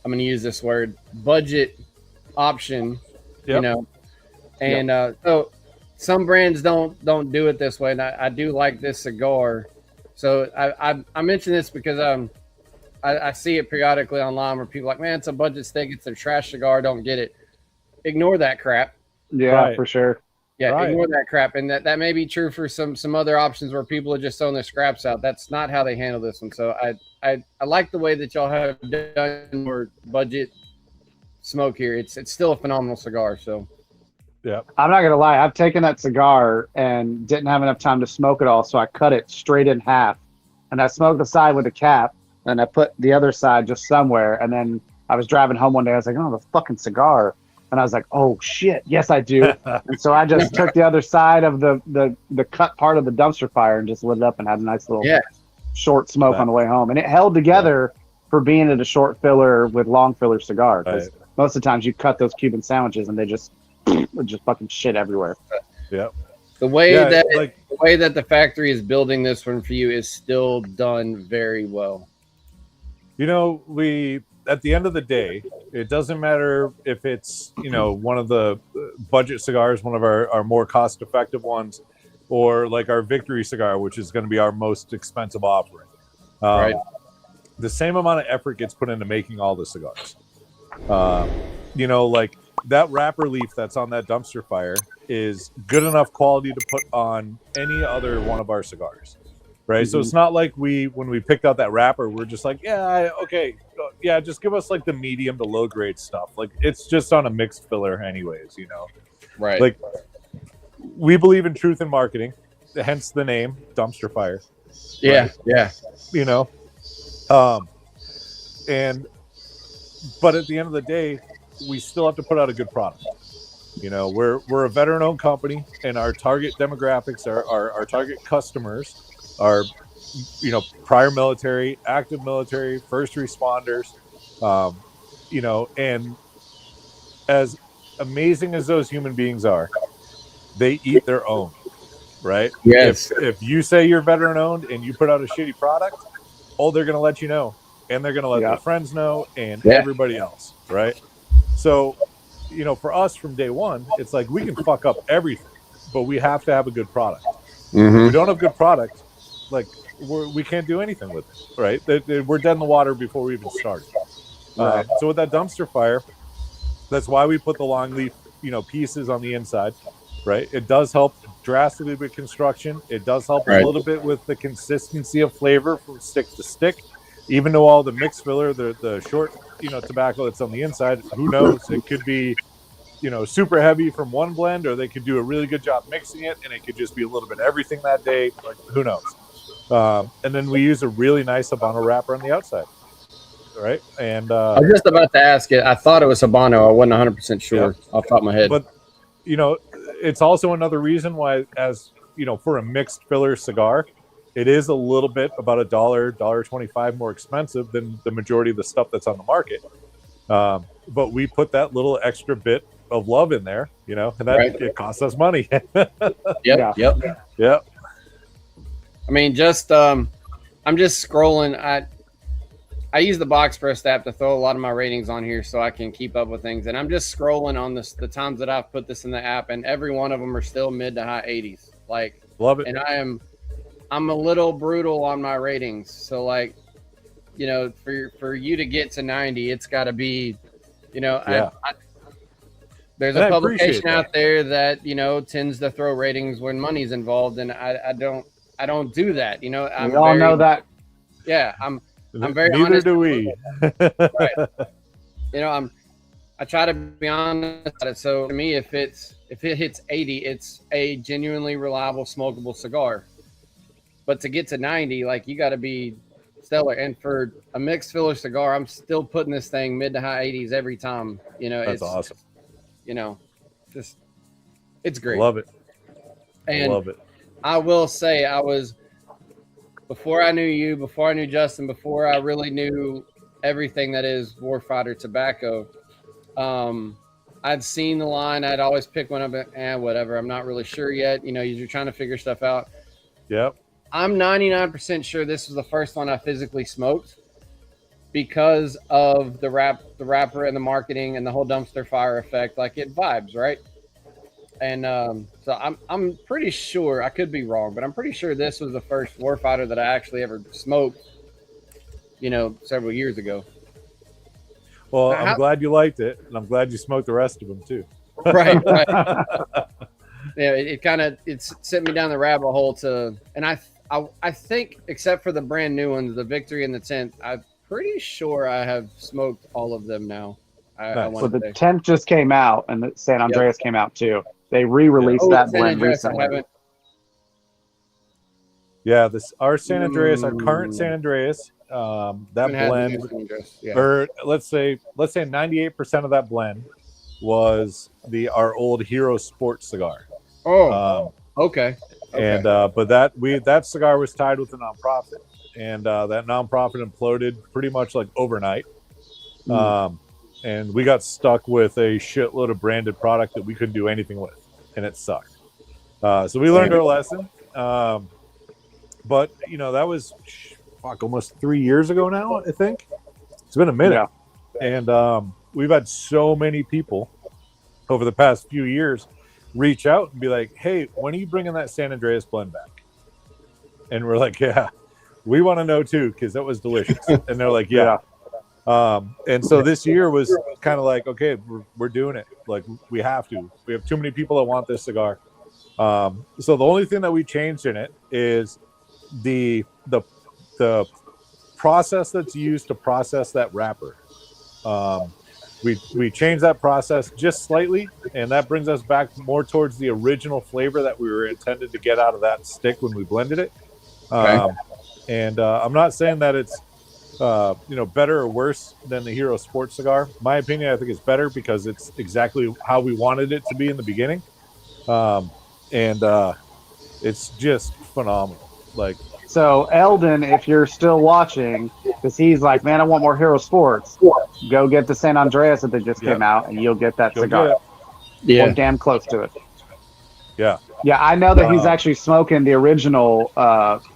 going to use this word, budget option. Yep. You know, and so some brands don't do it this way, and I do like this cigar. So I mention this because I see it periodically online where people are like, man, it's a budget stick, it's a trash cigar, don't get it. Ignore that crap. Yeah, Right. for sure. Yeah, Right. ignore that crap, and that may be true for some other options where people are just throwing their scraps out. That's not how they handle this one. So I like the way that y'all have done your budget smoke here. It's still a phenomenal cigar. So I'm not gonna lie, I've taken that cigar and didn't have enough time to smoke it all, so I cut it straight in half, and I smoked the side with a cap, and I put the other side just somewhere, and then I was driving home one day, I was like, oh, the fucking cigar, and I was like, oh shit, yes I do. And so I just took the other side of the cut part of the dumpster fire and just lit it up and had a nice little short smoke on the way home, and it held together for being at a short filler with long filler cigar, because most of the times you cut those Cuban sandwiches and they just fucking shit everywhere. Yep. the way that the factory is building this one for you is still done very well. You know, at the end of the day, it doesn't matter if it's, you know, one of the budget cigars, one of our more cost-effective ones, or like our Victory cigar, which is going to be our most expensive offering. Right. The same amount of effort gets put into making all the cigars. You know, like that wrapper leaf that's on that dumpster fire is good enough quality to put on any other one of our cigars. Right. So it's not like when we picked out that wrapper, we're just like, just give us like the medium to low grade stuff. Like, it's just on a mixed filler anyways, you know? Right. Like, we believe in truth in marketing, hence the name Dumpster Fire. Yeah. Right? Yeah. You know? But at the end of the day, we still have to put out a good product. You know, we're a veteran owned company, and our target demographics our target customers are, you know, prior military, active military, first responders, you know, and as amazing as those human beings are, they eat their own, right? Yes. If you say you're veteran owned and you put out a shitty product, they're going to let you know, and they're going to let their friends know, and everybody else, right? So, you know, for us from day one, it's like we can fuck up everything, but we have to have a good product. If we don't have good product, like we can't do anything with it, right? We're dead in the water before we even started. So with that dumpster fire, that's why we put the long leaf, you know, pieces on the inside, right? It does help drastically with construction. It does help a little bit with the consistency of flavor from stick to stick. Even though all the mixed filler, the short, you know, tobacco that's on the inside, who knows? It could be, you know, super heavy from one blend, or they could do a really good job mixing it, and it could just be a little bit of everything that day. Like, who knows? And then we use a really nice Habano wrapper on the outside, right? And I was just about to ask it. I thought it was Habano. I wasn't 100% sure off the top of my head. But, you know, it's also another reason why, as you know, for a mixed filler cigar, it is a little bit about $1.25 more expensive than the majority of the stuff that's on the market. But we put that little extra bit of love in there, you know, and that it costs us money. Yep. I mean, just I'm just scrolling. I use the box press app to throw a lot of my ratings on here so I can keep up with things. And I'm just scrolling on the times that I've put this in the app, and every one of them are still mid to high 80s. Like, love it. And I'm a little brutal on my ratings. So, like, you know, for you to get to 90, it's got to be, you know, there's And a I appreciate publication that. out there that tends to throw ratings when money's involved, and I don't do that. We all know that. Yeah, I'm very Neither honest. do we. Right. I try to be honest about it. So to me, if it hits 80, it's a genuinely reliable smokable cigar. But to get to 90, like, you got to be stellar. And for a mixed filler cigar, I'm still putting this thing mid to high 80s every time. That's awesome. Just it's great. Love it. And Love it. I will say, before I knew you, before I knew Justin, before I really knew everything that is Warfighter Tobacco, I'd seen the line. I'd always pick one up and whatever. I'm not really sure yet. You're trying to figure stuff out. Yep. I'm 99% sure this was the first one I physically smoked because of the wrapper and the marketing and the whole dumpster fire effect. Like, it vibes, right? And so I'm pretty sure, I could be wrong, but I'm pretty sure this was the first Warfighter that I actually ever smoked, several years ago. Well, I'm glad you liked it, and I'm glad you smoked the rest of them too. Right. Yeah, it sent me down the rabbit hole and I think, except for the brand new ones, the Victory and the 10th, I'm pretty sure I have smoked all of them now. So the 10th just came out, and the San Andreas came out too. They re-released that blend recently. Yeah, our San Andreas, our current San Andreas, that blend, or let's say 98% of that blend was our old Hero Sport cigar. Okay. And but that cigar was tied with a nonprofit, and that nonprofit imploded pretty much like overnight. And we got stuck with a shitload of branded product that we couldn't do anything with, and it sucked. So we learned our lesson. But that was almost 3 years ago now. I think it's been a minute, and we've had so many people over the past few years reach out and be like, "Hey, when are you bringing that San Andreas blend back?" And we're like, "Yeah, we want to know too, because that was delicious." And they're like, "Yeah." And so this year was kind of like, okay, we're doing it. Like, we have to. We have too many people that want this cigar. So the only thing that we changed in it is the process that's used to process that wrapper. We changed that process just slightly, and that brings us back more towards the original flavor that we were intended to get out of that stick when we blended it. And I'm not saying that it's better or worse than the Hero Sports cigar. My opinion, I think it's better because it's exactly how we wanted it to be in the beginning. And it's just phenomenal. So Eldon, if you're still watching, because he's like, man, I want more Hero Sports, go get the San Andreas that just came out, and you'll get that cigar. Or damn close to it. Yeah. Yeah, I know that he's actually smoking the original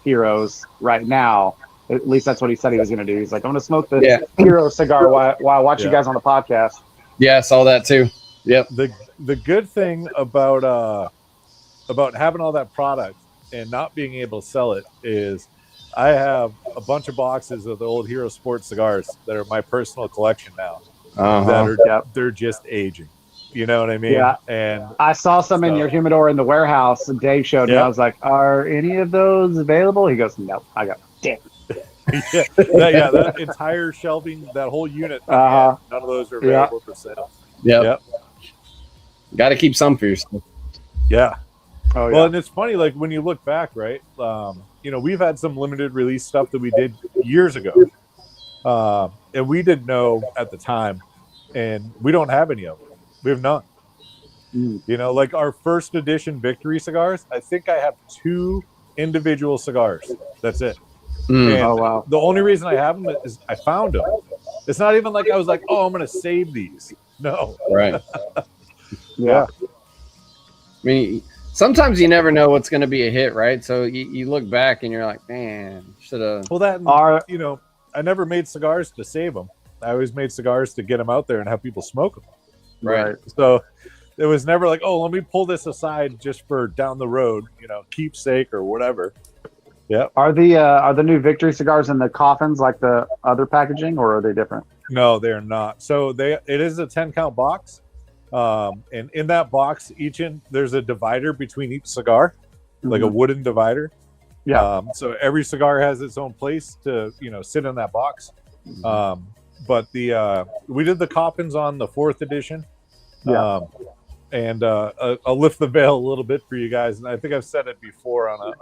Heroes right now. At least that's what he said he was going to do. He's like, I'm going to smoke the Hero cigar while I watch you guys on the podcast. Yeah, I saw that too. Yep. The good thing about having all that product and not being able to sell it is I have a bunch of boxes of the old Hero Sports cigars that are my personal collection now. They're just aging. You know what I mean? Yeah. And I saw some in your humidor in the warehouse, and Dave showed me. I was like, are any of those available? He goes, no. I go, damn. That entire shelving, that whole unit, none of those are available for sale. Yep. Got to keep some for yourself. Yeah. Oh, well, and it's funny, like when you look back, right? We've had some limited release stuff that we did years ago, and we didn't know at the time, and we don't have any of them. We have none. Like our first edition Victory cigars, I think I have 2 individual cigars. That's it. Oh, wow. The only reason I have them is I found them. It's not even like I was like, oh, I'm going to save these. No. Right. Yeah. I mean, sometimes you never know what's going to be a hit, right? So you look back and you're like, man, should have. Well, I never made cigars to save them. I always made cigars to get them out there and have people smoke them. Right. So it was never like, oh, let me pull this aside just for down the road, keepsake or whatever. Yeah. Are the new Victory cigars in the coffins like the other packaging, or are they different? No, they're not. So it is a 10 count box. And in that box, there's a divider between each cigar, like a wooden divider. Yeah. So every cigar has its own place to, sit in that box. But we did the coffins on the 4th edition. Yeah. And I'll lift the veil a little bit for you guys. And I think I've said it before on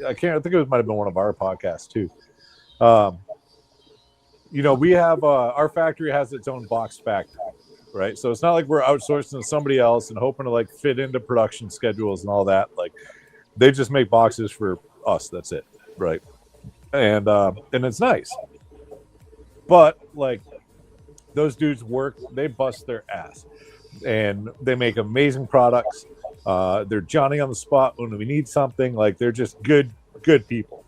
I think it might have been one of our podcasts too. We have our factory has its own box factory, right? So it's not like we're outsourcing to somebody else and hoping to like fit into production schedules and all that. Like they just make boxes for us. That's it, right? And it's nice. But like those dudes they bust their ass, and they make amazing products. They're Johnny on the spot when we need something. Like they're just good people.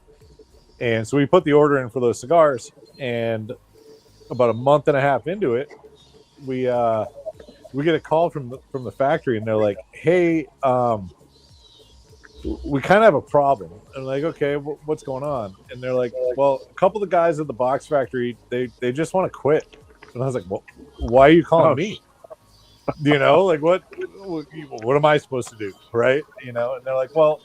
And so we put the order in for those cigars, and about a month and a half into it, we get a call from the factory, and they're like, "Hey, we kind of have a problem." And I'm like, "Okay, what's going on?" And they're like, "Well, a couple of the guys at the box factory, they just want to quit." And I was like, "Well, why are you calling me? Like what am I supposed to do, right?" And they're like, "Well,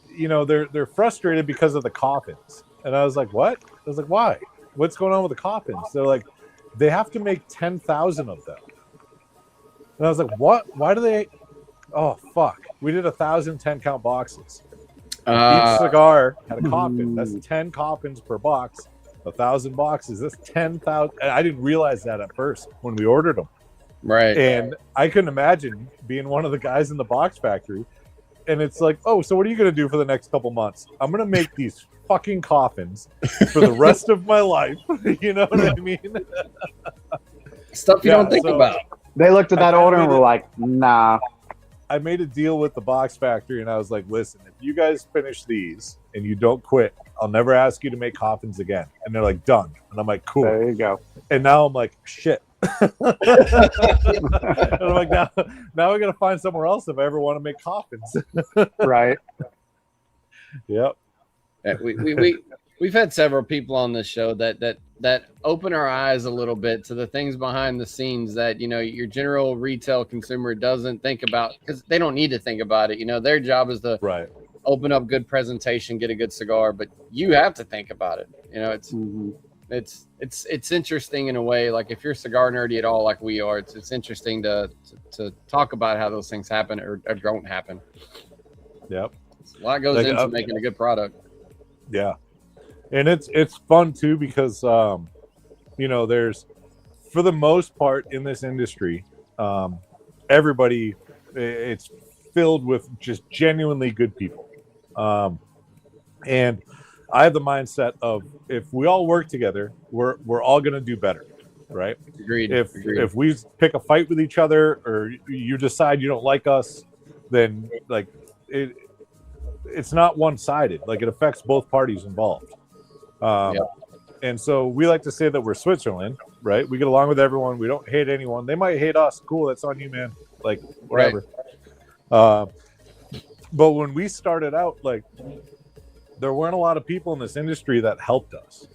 they're frustrated because of the coffins." And I was like, "What?" I was like, "Why? What's going on with the coffins?" They're like, "They have to make 10,000 of them." And I was like, "What? Why do they?" Oh, fuck. We did 1,000 10-count boxes. Each cigar had a coffin. That's 10 coffins per box. 1,000 boxes. That's 10,000. I didn't realize that at first when we ordered them. Right. And I couldn't imagine being one of the guys in the box factory. And it's like, "Oh, so what are you going to do for the next couple months?" "I'm going to make these fucking coffins for the rest of my life." You know what I mean? Stuff you don't think about. They looked at that order and were like, "Nah." I made a deal with the box factory, and I was like, "Listen, if you guys finish these and you don't quit, I'll never ask you to make coffins again." And they're like, "Done." And I'm like, "Cool." There you go. And now I'm like, "Shit." And I'm like, now I got to find somewhere else if I ever want to make coffins. Right. Yep. We've had several people on this show that open our eyes a little bit to the things behind the scenes that your general retail consumer doesn't think about, because they don't need to think about it. Their job is to open up good presentation, get a good cigar, but you have to think about it. It's interesting in a way. Like if you're cigar nerdy at all, like we are, it's interesting to talk about how those things happen or don't happen. Yep. A lot goes into making a good product. Yeah. And it's fun too, because there's, for the most part in this industry, everybody, it's filled with just genuinely good people. And I have the mindset of, if we all work together, we're all going to do better, right? Agreed. If we pick a fight with each other, or you decide you don't like us, then like it's not one-sided. Like it affects both parties involved. And so we like to say that we're Switzerland, right? We get along with everyone. We don't hate anyone. They might hate us. Cool. That's on you, man. Like whatever. Right. But when we started out, like there weren't a lot of people in this industry that helped us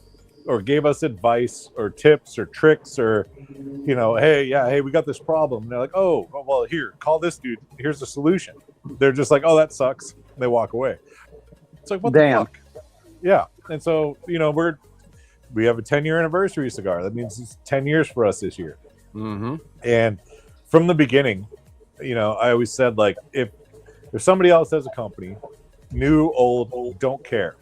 or gave us advice or tips or tricks or, hey, we got this problem. And they're like, "Oh, well, here, call this dude. Here's the solution." They're just like, "Oh, that sucks." And they walk away. It's like, what the fuck? Yeah. And so, we have a 10-year anniversary cigar. That means it's 10 years for us this year. Mm-hmm. And from the beginning, I always said, like, if somebody else has a company, new, old, don't care,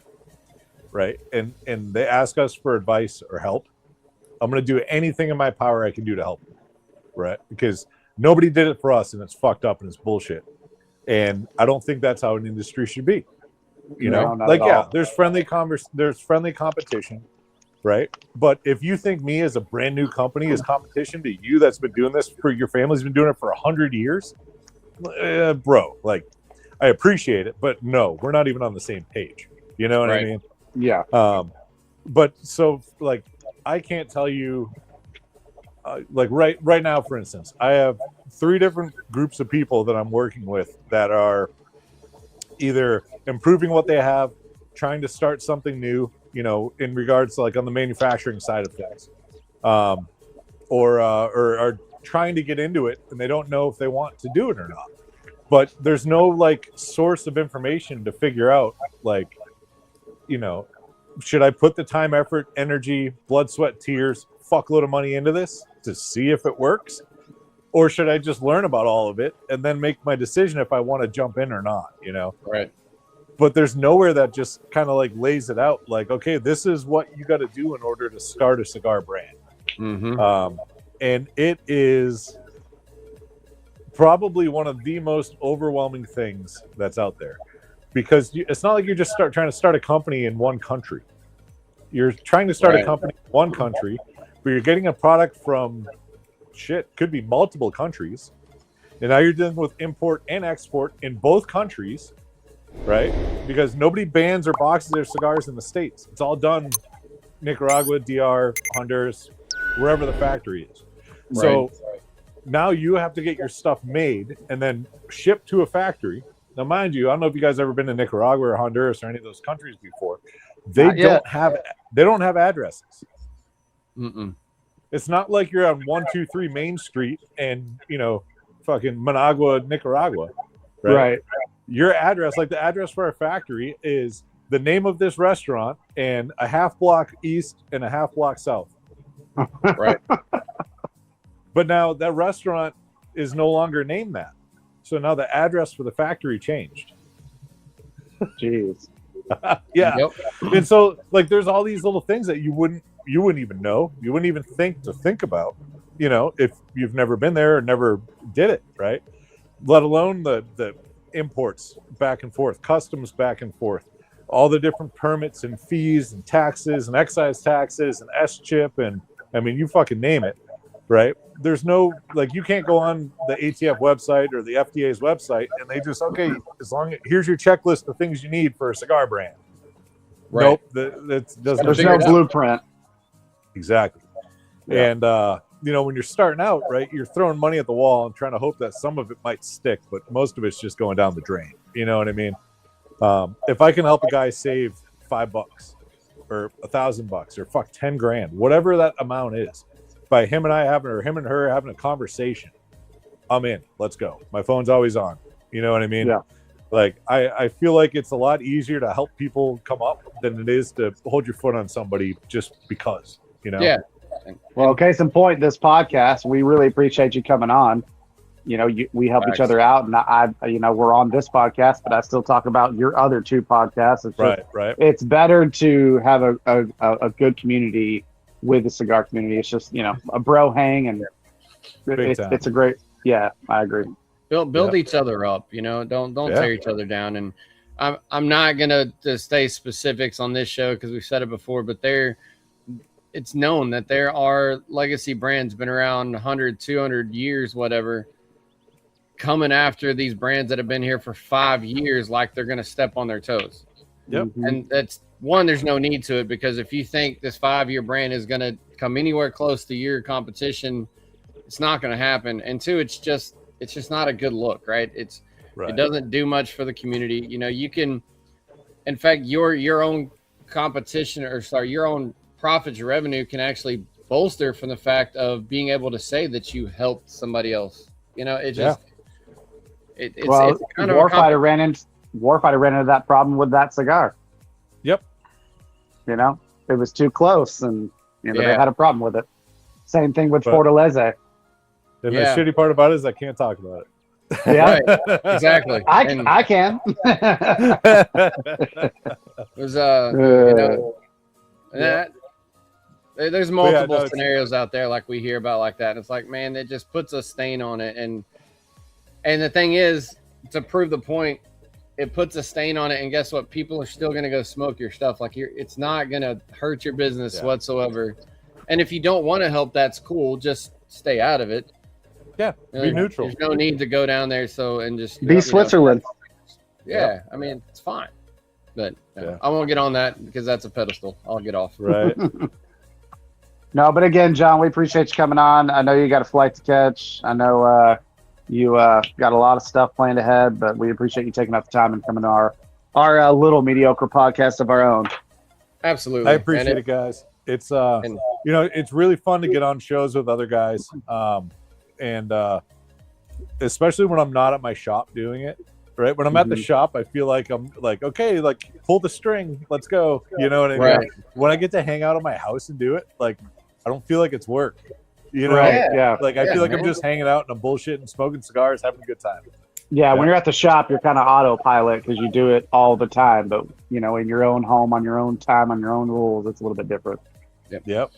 right? And they ask us for advice or help, I'm going to do anything in my power I can do to help them, right? Because nobody did it for us, and it's fucked up and it's bullshit. And I don't think that's how an industry should be. There's friendly competition, right? But if you think me as a brand new company is competition to you that's been doing this for your family's been doing it for 100 years, bro, like I appreciate it, but no, we're not even on the same page. You know what I mean? Yeah. But so like I can't tell you like right now, for instance, I have 3 different groups of people that I'm working with that are either improving what they have, trying to start something new, in regards to like on the manufacturing side of things, or are trying to get into it and they don't know if they want to do it or not. But there's no like source of information to figure out, like, you know, should I put the time, effort, energy, blood, sweat, tears, fuckload of money into this to see if it works? Or should I just learn about all of it and then make my decision if I want to jump in or not, you know? Right. But there's nowhere that just kind of like lays it out like, okay, this is what you got to do in order to start a cigar brand. Mm-hmm. And it is probably one of the most overwhelming things that's out there, because it's not like you're just trying to start a company in one country. You're trying to start a company in one country, but you're getting a product from could be multiple countries, and now you're dealing with import and export in both countries, right? Because nobody bans or boxes their cigars in the States. It's all done Nicaragua, DR, Honduras, wherever the factory is. Right. So now you have to get your stuff made and then shipped to a factory. Now, mind you, I don't know if you guys ever been to Nicaragua or Honduras or any of those countries before. They don't have addresses. Mm-mm. It's not like you're on 123 Main Street and, you know, fucking Managua, Nicaragua, right? Your address, like the address for our factory, is the name of this restaurant and a half block east and a half block south. Right. But now that restaurant is no longer named that. So now the address for the factory changed. Jeez. Yeah. Yep. And so like there's all these little things that you wouldn't even know. You wouldn't even think about, you know, if you've never been there or never did it, right? Let alone the imports back and forth, customs back and forth, all the different permits and fees and taxes and excise taxes and S-chip, and I mean, you fucking name it, right? There's no, like, you can't go on the ATF website or the FDA's website and they just, okay, here's your checklist of things you need for a cigar brand. Right. Nope, that doesn't. There's no blueprint. Exactly. Yeah. And you know, when you're starting out, right, you're throwing money at the wall and trying to hope that some of it might stick, but most of it's just going down the drain. You know what I mean? If I can help a guy save $5 or $1,000 or fuck 10 grand, whatever that amount is, by him and him and her having a conversation, I'm in. Let's go. My phone's always on. You know what I mean? Yeah. Like I feel like it's a lot easier to help people come up than it is to hold your foot on somebody just because, you know? Yeah. Well, case in point, this podcast, we really appreciate you coming on. You know, we help each other out, and I, you know, we're on this podcast, but I still talk about your other two podcasts. It's just, right. It's better to have a good community with the cigar community. It's just, you know, a bro hang, and it's a great. Yeah, I agree. Build each other up. You know, don't tear each other down. And I'm not gonna stay specifics on this show because we've said it before, but it's known that there are legacy brands been around 100, 200 years, whatever, coming after these brands that have been here for 5 years like they're going to step on their toes. Yep. And that's one, there's no need to it, because if you think this 5-year brand is going to come anywhere close to your competition, it's not going to happen. And two, it's just not a good look, right? It doesn't do much for the community. You know, you can, in fact, your own competition, or sorry, your own profits, your revenue can actually bolster from the fact of being able to say that you helped somebody else. You know, it just it's kind of Warfighter ran into that problem with that cigar. Yep. You know, it was too close, and you know they had a problem with it. Same thing with Fortaleza. And the shitty part about it is I can't talk about it. Yeah, right. Exactly. I can. It was you know, there's multiple scenarios out there like we hear about like that. And it's like, man, it just puts a stain on it. And the thing is, to prove the point, it puts a stain on it. And guess what? People are still going to go smoke your stuff. Like it's not going to hurt your business whatsoever. And if you don't want to help, that's cool. Just stay out of it. Yeah. Be neutral. There's no need to go down there. And just be Switzerland. Yeah. I mean, it's fine. But I won't get on that because that's a pedestal. I'll get off. Right. No, but again, John, we appreciate you coming on. I know you got a flight to catch. I know you got a lot of stuff planned ahead, but we appreciate you taking out the time and coming to our little mediocre podcast of our own. Absolutely. I appreciate it, guys. It's you know, it's really fun to get on shows with other guys. and especially when I'm not at my shop doing it. Right when I'm at the shop, I feel like I'm like, okay, like pull the string, let's go. You know what I mean? Right. When I get to hang out at my house and do it, like I don't feel like it's work. You know, Right. Yeah. like I feel like man. I'm just hanging out and I'm bullshitting, smoking cigars, having a good time. Yeah, when you're at the shop, you're kind of autopilot because you do it all the time. But in your own home, on your own time, on your own rules, it's a little bit different. Yep.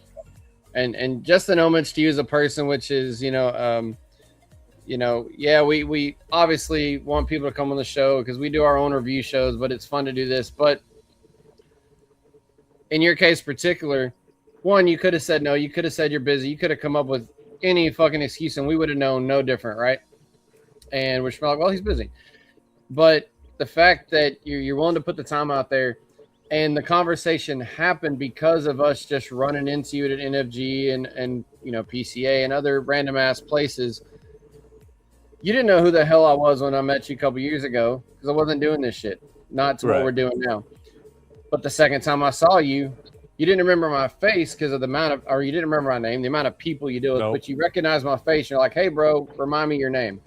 And just an homage to you as a person, which is we obviously want people to come on the show because we do our own review shows, but it's fun to do this. But in your case particular, one, you could have said no, you could have said you're busy, you could have come up with any fucking excuse and we would have known no different, right? And we're like, well, he's busy. But the fact that you're willing to put the time out there, and the conversation happened because of us just running into you at NFG and PCA and other random ass places. You didn't know who the hell I was when I met you a couple years ago because I wasn't doing this shit. Not to what we're doing now. But the second time I saw you, you didn't remember my face because of the amount of, or you didn't remember my name, the amount of people you deal with, but you recognized my face. And you're like, hey, bro, remind me your name.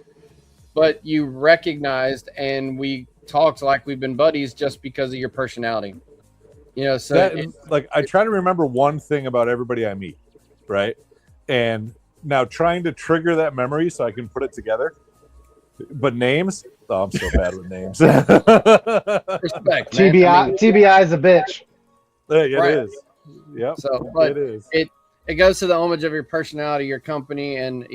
But you recognized and we talked like we've been buddies just because of your personality. So I try to remember one thing about everybody I meet, right? And now trying to trigger that memory so I can put it together. But names? Oh, I'm so bad with names. Respect. TBI is a bitch. Yeah, it is. Yep. So, but it is. It goes to the homage of your personality, your company, and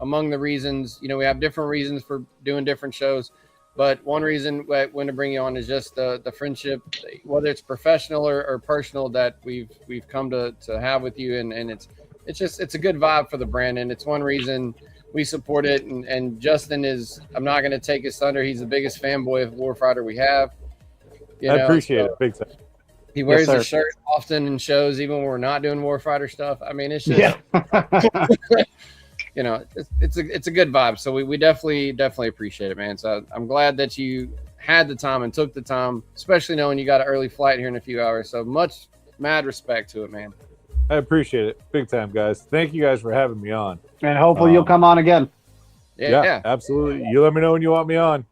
among the reasons, we have different reasons for doing different shows. But one reason when to bring you on is just the friendship, whether it's professional or personal, that we've come to have with you, and it's a good vibe for the brand, and it's one reason we support it. And Justin is, I'm not going to take his thunder. He's the biggest fanboy of Warfighter we have. I appreciate it, big time. He wears his shirt often in shows, even when we're not doing Warfighter stuff. I mean, it's just, it's a good vibe. So we definitely appreciate it, man. So I'm glad that you had the time and took the time, especially knowing you got an early flight here in a few hours. So much mad respect to it, man. I appreciate it. Big time, guys. Thank you guys for having me on. And hopefully you'll come on again. Yeah, absolutely. You let me know when you want me on.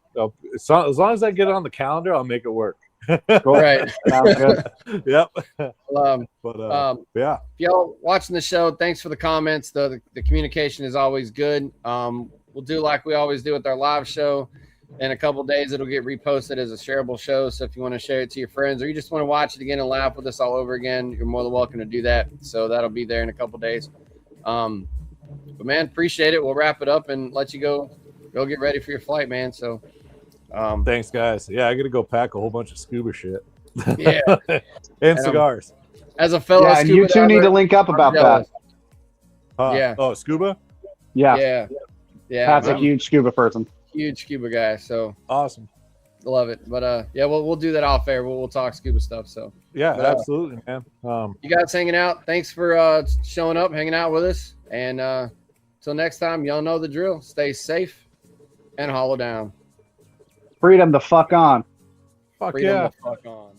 As long as I get it on the calendar, I'll make it work. Cool. Right. Sounds good. Yep. If y'all watching the show, thanks for the comments. The communication is always good. We'll do like we always do with our live show. In a couple days, it'll get reposted as a shareable show. So if you want to share it to your friends or you just want to watch it again and laugh with us all over again, you're more than welcome to do that. So that'll be there in a couple days. But man, appreciate it. We'll wrap it up and let you go get ready for your flight, man. So thanks, guys. Yeah, I got to go pack a whole bunch of scuba shit. Yeah. and cigars. As a fellow and you two need to link up about that. Yeah. Oh, scuba? Yeah. Pat's a huge scuba person. Huge scuba guy. So awesome. Love it. But we'll do that off air. We'll talk scuba stuff. So absolutely, man. You guys hanging out. Thanks for showing up, hanging out with us. And till next time, y'all know the drill. Stay safe and hollow down. Freedom the fuck on. Fuck Freedom yeah. the fuck on.